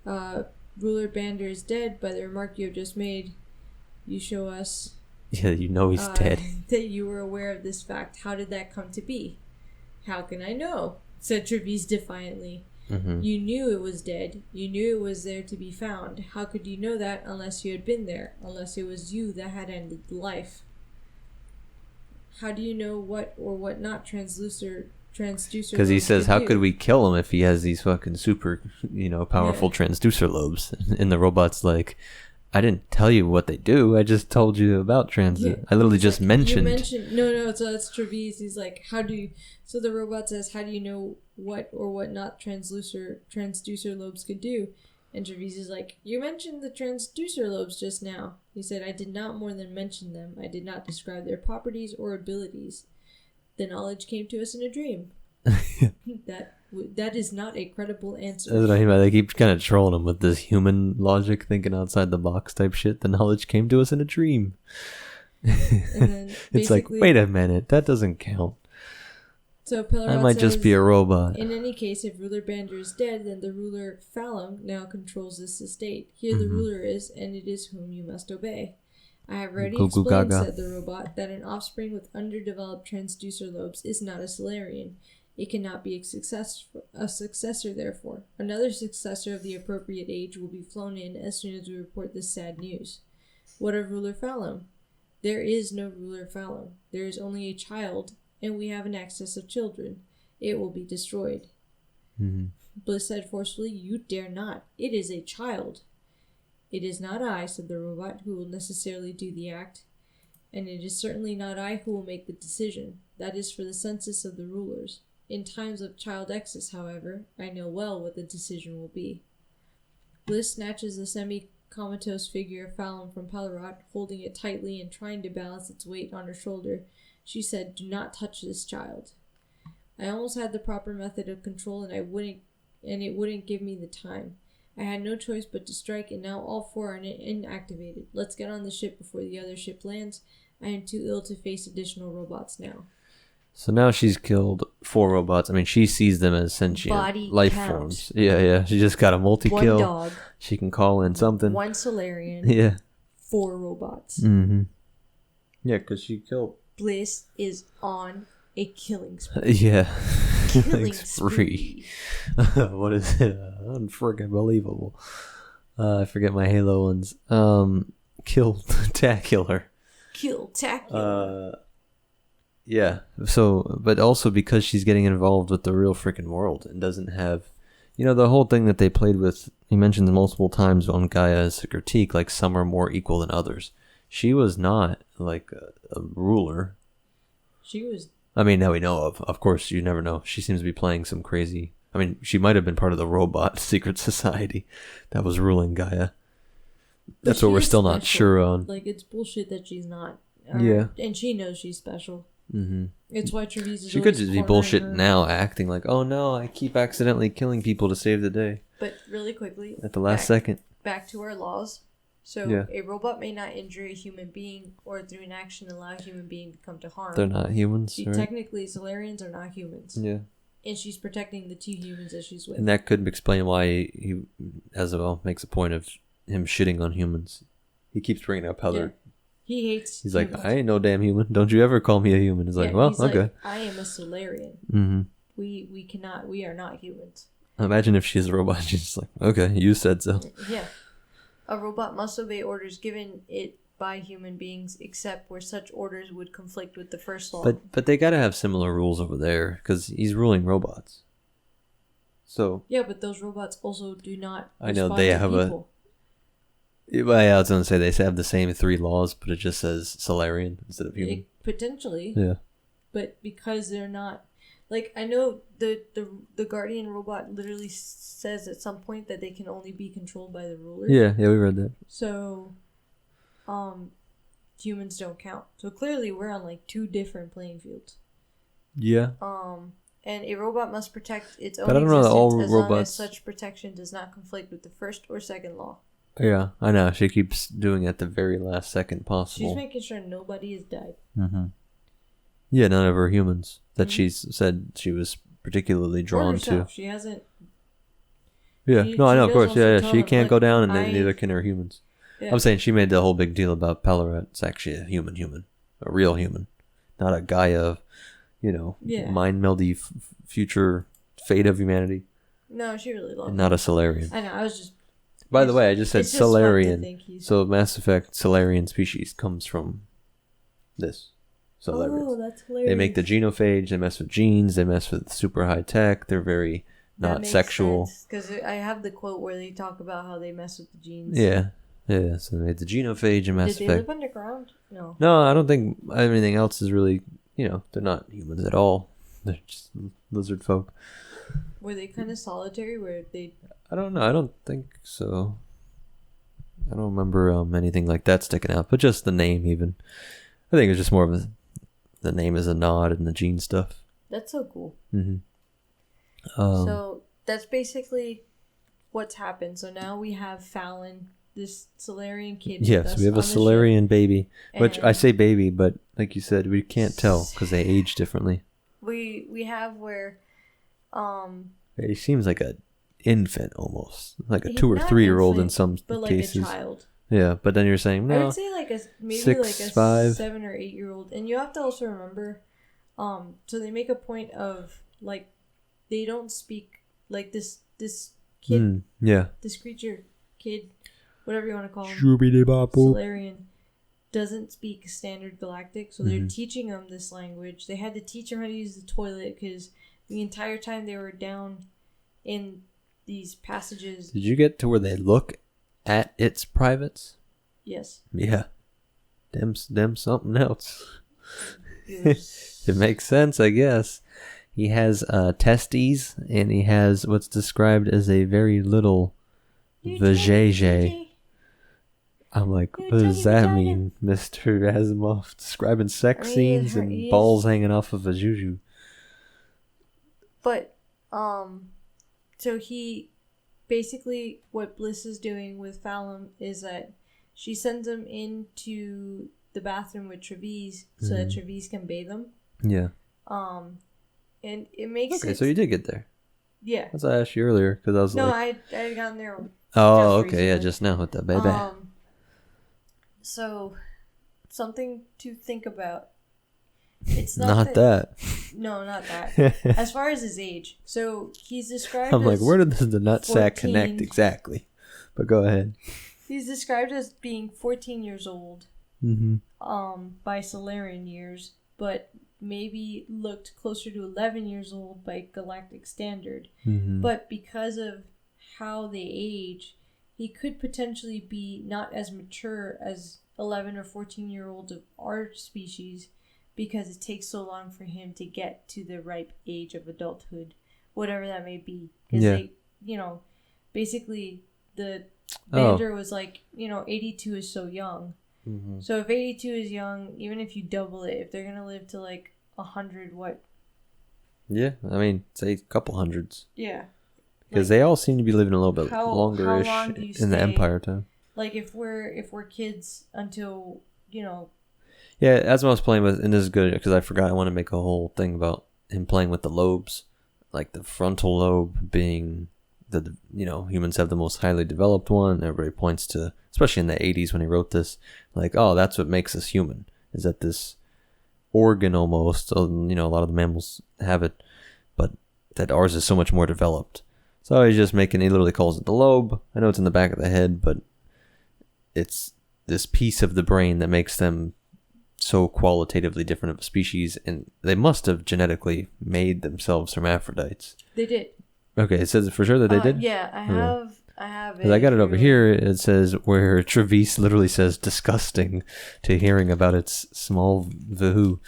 Ruler Bander is dead. By the remark you have just made, you show us... Yeah, you know he's dead. That you were aware of this fact. How did that come to be? How can I know? Said Travis defiantly. Mm-hmm. You knew it was dead. You knew it was there to be found. How could you know that unless you had been there? Unless it was you that had ended life? How do you know what or what not transducer? Because he says, how could we kill him if he has these fucking super, powerful transducer lobes? And the robot's like, I didn't tell you what they do. I just told you about transit. Yeah. I literally just mentioned. No. So that's Travis. He's like, how do you? So the robot says, how do you know what or what not transducer lobes could do? And Travis is like, you mentioned the transducer lobes just now. He said, I did not more than mention them. I did not describe their properties or abilities. The knowledge came to us in a dream. That is not a credible answer. That's what I mean. They keep kind of trolling him with this human logic, thinking outside the box type shit. The knowledge came to us in a dream. And then it's like, wait a minute, that doesn't count. So Pellerot I might just be a robot. In any case, if Ruler Bander is dead, then the ruler Phalum now controls this estate. Here the ruler is, and it is whom you must obey. I have already explained, said the robot, that an offspring with underdeveloped transducer lobes is not a Solarian. It cannot be a successor, therefore. Another successor of the appropriate age will be flown in as soon as we report this sad news. What of Ruler Phalum? There is no Ruler Phalum. There is only a child, and we have an excess of children. It will be destroyed. Mm-hmm. Bliss said forcefully, you dare not. It is a child. It is not I, said the robot, who will necessarily do the act. And it is certainly not I who will make the decision. That is for the census of the rulers. In times of child excess, however, I know well what the decision will be. Bliss snatches the semi-comatose figure of Phalum from Pellerot, holding it tightly and trying to balance its weight on her shoulder. She said, do not touch this child. I almost had the proper method of control, and it wouldn't give me the time. I had no choice but to strike, and now all four are inactivated. Let's get on the ship before the other ship lands. I am too ill to face additional robots now. So now she's killed 4 robots. I mean, she sees them as sentient life forms. Yeah. She just got a multi-kill. 1 dog. She can call in something. 1 Solarian. Yeah. 4 robots. Mm-hmm. Yeah, because she killed... Bliss is on a killing spree. Yeah. Killing spree. What is it? Unfreaking believable. I forget my Halo ones. Kill-tacular. Kill-tacular. Yeah. So, but also because she's getting involved with the real freaking world and doesn't have, the whole thing that they played with. He mentions multiple times on Gaia as a critique, like some are more equal than others. She was not like a ruler. She was. I mean, now we know of. Of course, you never know. She seems to be playing some crazy. I mean, she might have been part of the robot secret society that was ruling Gaia. That's what we're still not sure on. Like, it's bullshit that she's not. Yeah. And she knows she's special. Mm-hmm. It's why Travis is. She could just be bullshit now, acting like, oh no, I keep accidentally killing people to save the day. But really quickly, at the last second. Back to our laws. So a robot may not injure a human being or through an action allow a human being to come to harm. They're not humans. Right? Technically, Solarians are not humans. Yeah. And she's protecting the 2 humans that she's with. And that could explain why he, Asimov, makes a point of him shitting on humans. He keeps bringing up how they're... He hates He's humans. like, I ain't no damn human. Don't you ever call me a human. He's like, well, he's okay. Like, I am a Solarian. Mm-hmm. We are not humans. Imagine if she's a robot. She's just like, okay, you said so. Yeah. A robot must obey orders given it by human beings, except where such orders would conflict with the first law. But they gotta have similar rules over there, because he's ruling robots. So yeah, but those robots also do not. I know they have people. I was gonna say they have the same 3 laws, but it just says Solarian instead of human. Potentially. Yeah. But because they're not, like, I know the Guardian robot literally says at some point that they can only be controlled by the rulers. Yeah, we read that. So, humans don't count. So clearly we're on like 2 different playing fields. Yeah. And a robot must protect its own existence as long as such protection does not conflict with the first or second law. Yeah, I know. She keeps doing it at the very last second possible. She's making sure nobody has died. Mm-hmm. Yeah, none of her humans that she's said she was particularly drawn to. She hasn't. Yeah, I know, of course. Yeah, she can't go down, and neither can her humans. Yeah. I'm saying she made the whole big deal about Pellerat. It's actually a human, a real human, not a Gaia, mind meldy future fate of humanity. No, she really loved it. Not a Solarian. I know. I was just. By the way, I just said Solarian. So Mass Effect Solarian species comes from this. Solarians. Oh, that's hilarious. They make the genophage. They mess with genes. They mess with super high tech. They're very not sexual. Because I have the quote where they talk about how they mess with the genes. Yeah. So they made the genophage and Mass Effect. Did they live underground? No. No, I don't think anything else is really. They're not humans at all. They're just lizard folk. Were they kind of solitary? Where they? I don't know. I don't think so. I don't remember anything like that sticking out, but just the name even. I think it's just more of the name is a nod and the gene stuff. That's so cool. Mm-hmm. So that's basically what's happened. So now we have Fallon, this Solarian kid. Yes, we have a Solarian baby, which I say baby, but like you said, we can't tell because they age differently. We have where, he seems like an infant almost, like a 2 or 3 year old in some but cases. Like a child. Yeah, but then you're saying no. I would say maybe 6, like a 5. 7 or 8 year old, and you have to also remember, so they make a point of like, they don't speak like this kid. This creature, kid, whatever you want to call him. Solarian doesn't speak standard galactic, so they're teaching him this language. They had to teach him how to use the toilet because the entire time they were down in these passages. Did you get to where they look at its privates? Yes. Yeah. Them something else. It makes sense, I guess. He has testes, and he has what's described as a very little vajayjay. I'm like, what does that mean, Mr. Asimov? Describing sex scenes and balls hanging off of a juju. But, so he, basically what Bliss is doing with Fallon is that she sends him into the bathroom with Trevize so that Trevize can bathe him. Yeah. And it makes okay, so you did get there. Yeah. That's what I asked you earlier because I was I had gotten there. Oh, okay, recently. Yeah, just now with that baby. So, something to think about. It's not that. No, not that. As far as his age, so he's described. I'm like, where did the nutsack connect exactly? But go ahead. He's described as being 14 years old. By Solarian years, but maybe looked closer to 11 years old by galactic standard. But because of how they age, he could potentially be not as mature as 11 or 14-year-olds of our species because it takes so long for him to get to the ripe age of adulthood, whatever that may be. Because they, basically the Bander was like, 82 is so young. So if 82 is young, even if you double it, if they're going to live to like 100, what? Yeah, I mean, say a couple hundreds. Yeah. Because they all seem to be living a little bit longer-ish in the Empire time. Like if we're kids until, Yeah, as I was playing with, and this is good because I forgot I want to make a whole thing about him playing with the lobes. Like the frontal lobe being humans have the most highly developed one. Everybody points to, especially in the 80s when he wrote this, like, oh, that's what makes us human, is that this organ almost. So, a lot of the mammals have it, but that ours is so much more developed. So he literally calls it the lobe. I know it's in the back of the head, but it's this piece of the brain that makes them so qualitatively different of a species, and they must have genetically made themselves hermaphrodites. They did. Okay, it says for sure that they did? Yeah, I have it. I got it over here. It says where Travis literally says disgusting to hearing about its small vahoo.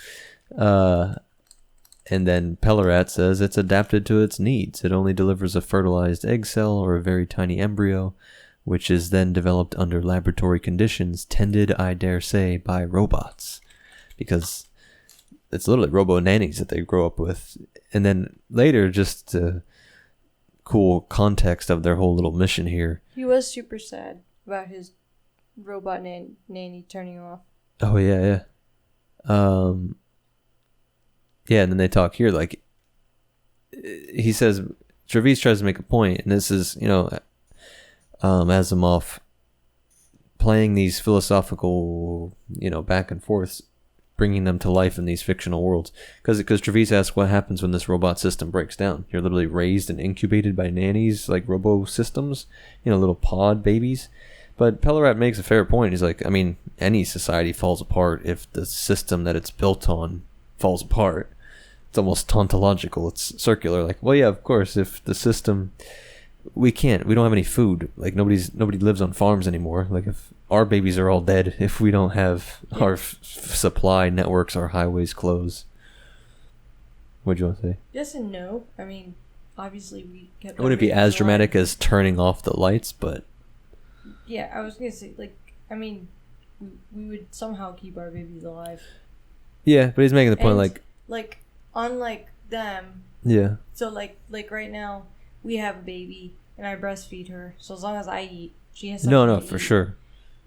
And then Pellerat says it's adapted to its needs. It only delivers a fertilized egg cell or a very tiny embryo, which is then developed under laboratory conditions, tended, I dare say, by robots. Because it's literally robo-nannies that they grow up with. And then later, just to cool context of their whole little mission here. He was super sad about his robot nanny turning off. Oh, yeah. Yeah, and then they talk here, like, he says, Travis tries to make a point, and this is, Asimov playing these philosophical, back and forths, bringing them to life in these fictional worlds. Because Travis asks what happens when this robot system breaks down. You're literally raised and incubated by nannies, like robo systems, little pod babies. But Pellerat makes a fair point. He's like, any society falls apart if the system that it's built on falls apart. It's almost tautological. It's circular. Like, well, yeah, of course, if the system... We don't have any food. Like, nobody lives on farms anymore. Like, if our babies are all dead, if we don't have our supply networks, our highways close. What'd you want to say? Yes and no. Obviously we kept... It wouldn't be as dramatic as turning off the lights, but... Yeah, I was going to say, we would somehow keep our babies alive. Yeah, but he's making the point, unlike them... Yeah. So, right now... We have a baby, and I breastfeed her. So as long as I eat, she has something to eat. For sure.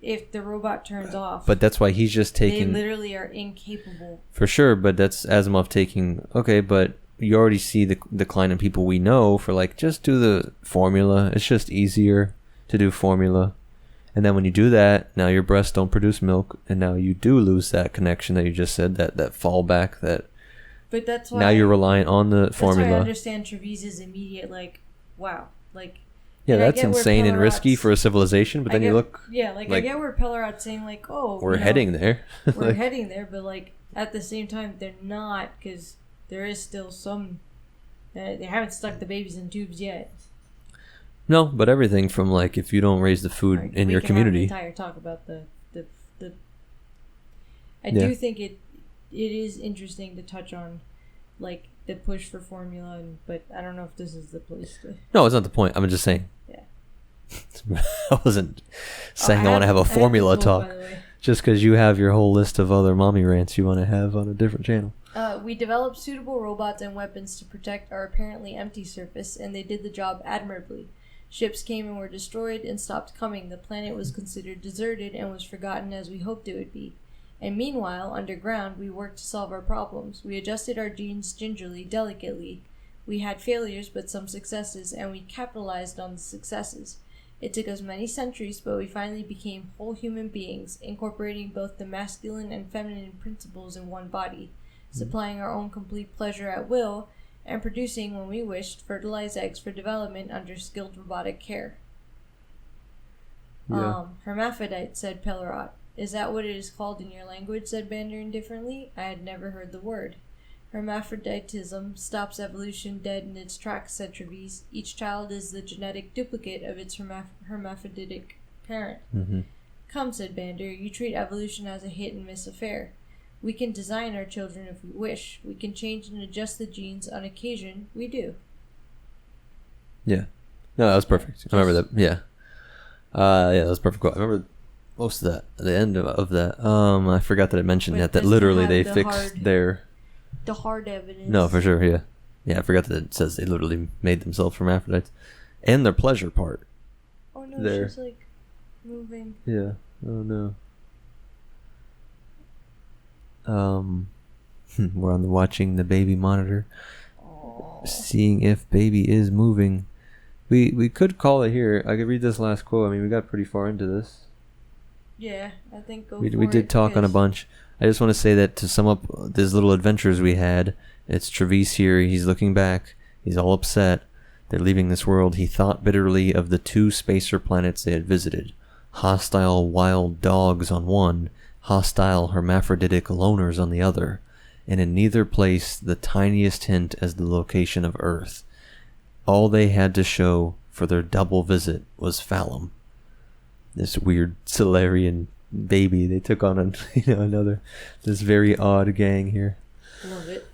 If the robot turns off... But that's why he's just taking... They literally are incapable. For sure, but that's Asimov taking... Okay, but you already see the decline in people we know for, just do the formula. It's just easier to do formula. And then when you do that, now your breasts don't produce milk, and now you do lose that connection that you just said, that fallback, that... But that's why... Now you're reliant on the formula. That's why I understand Travis's immediate, wow. Yeah, that's insane and risky for a civilization, but then you look... Yeah, I get where Pellerat's saying, we're heading there. We're heading there, but, at the same time, they're not, because there is still some... They haven't stuck the babies in tubes yet. No, but everything from, if you don't raise the food in your community... We can have an entire talk about the... I do think it is interesting to touch on, the push for formula, but I don't know if this is the place to... No, it's not the point. I'm just saying. Yeah. I wasn't saying I want to have a formula talk. Just because you have your whole list of other mommy rants you want to have on a different channel. We developed suitable robots and weapons to protect our apparently empty surface, and they did the job admirably. Ships came and were destroyed and stopped coming. The planet was considered deserted and was forgotten as we hoped it would be. And meanwhile, underground, we worked to solve our problems. We adjusted our genes gingerly, delicately. We had failures, but some successes, and we capitalized on the successes. It took us many centuries, but we finally became whole human beings, incorporating both the masculine and feminine principles in one body, supplying our own complete pleasure at will, and producing, when we wished, fertilized eggs for development under skilled robotic care. Yeah. Hermaphrodite, said Pellerat. Is that what it is called in your language? Said Bander indifferently. I had never heard the word. Hermaphroditism stops evolution dead in its tracks, said Travis. Each child is the genetic duplicate of its hermaphroditic parent. Mm-hmm. Come, said Bander, you treat evolution as a hit-and-miss affair. We can design our children if we wish. We can change and adjust the genes on occasion. We do. Yeah. No, that was perfect. I remember that. Yeah. Yeah, that was perfect. I remember... most of that, the end of that. I forgot that I mentioned that literally they fixed the hard evidence. No, for sure, yeah. Yeah, I forgot that it says they literally made themselves hermaphrodites. And their pleasure part. Oh no, she's moving. Yeah. Oh no. We're watching the baby monitor. Aww. Seeing if baby is moving. We could call it here. I could read this last quote. We got pretty far into this. Yeah, I think we did talk on a bunch. I just want to say that to sum up these little adventures we had, it's Travis here. He's looking back. He's all upset. They're leaving this world. He thought bitterly of the 2 spacer planets they had visited. Hostile wild dogs on one, hostile hermaphroditic loners on the other, and in neither place the tiniest hint as the location of Earth. all they had to show for their double visit was Phallum, this weird Solarian baby. They took on this very odd gang here. Love it.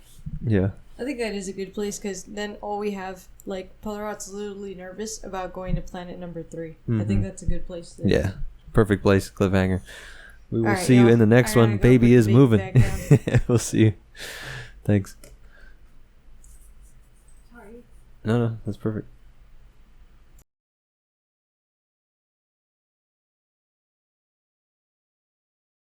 Yeah. I think that is a good place because then all we have, like, Polarot's literally nervous about going to planet number 3. Mm-hmm. I think that's a good place. Yeah. Perfect place, cliffhanger. We will see you in the next one. Baby is moving. We'll see you. Thanks. Sorry. No, that's perfect.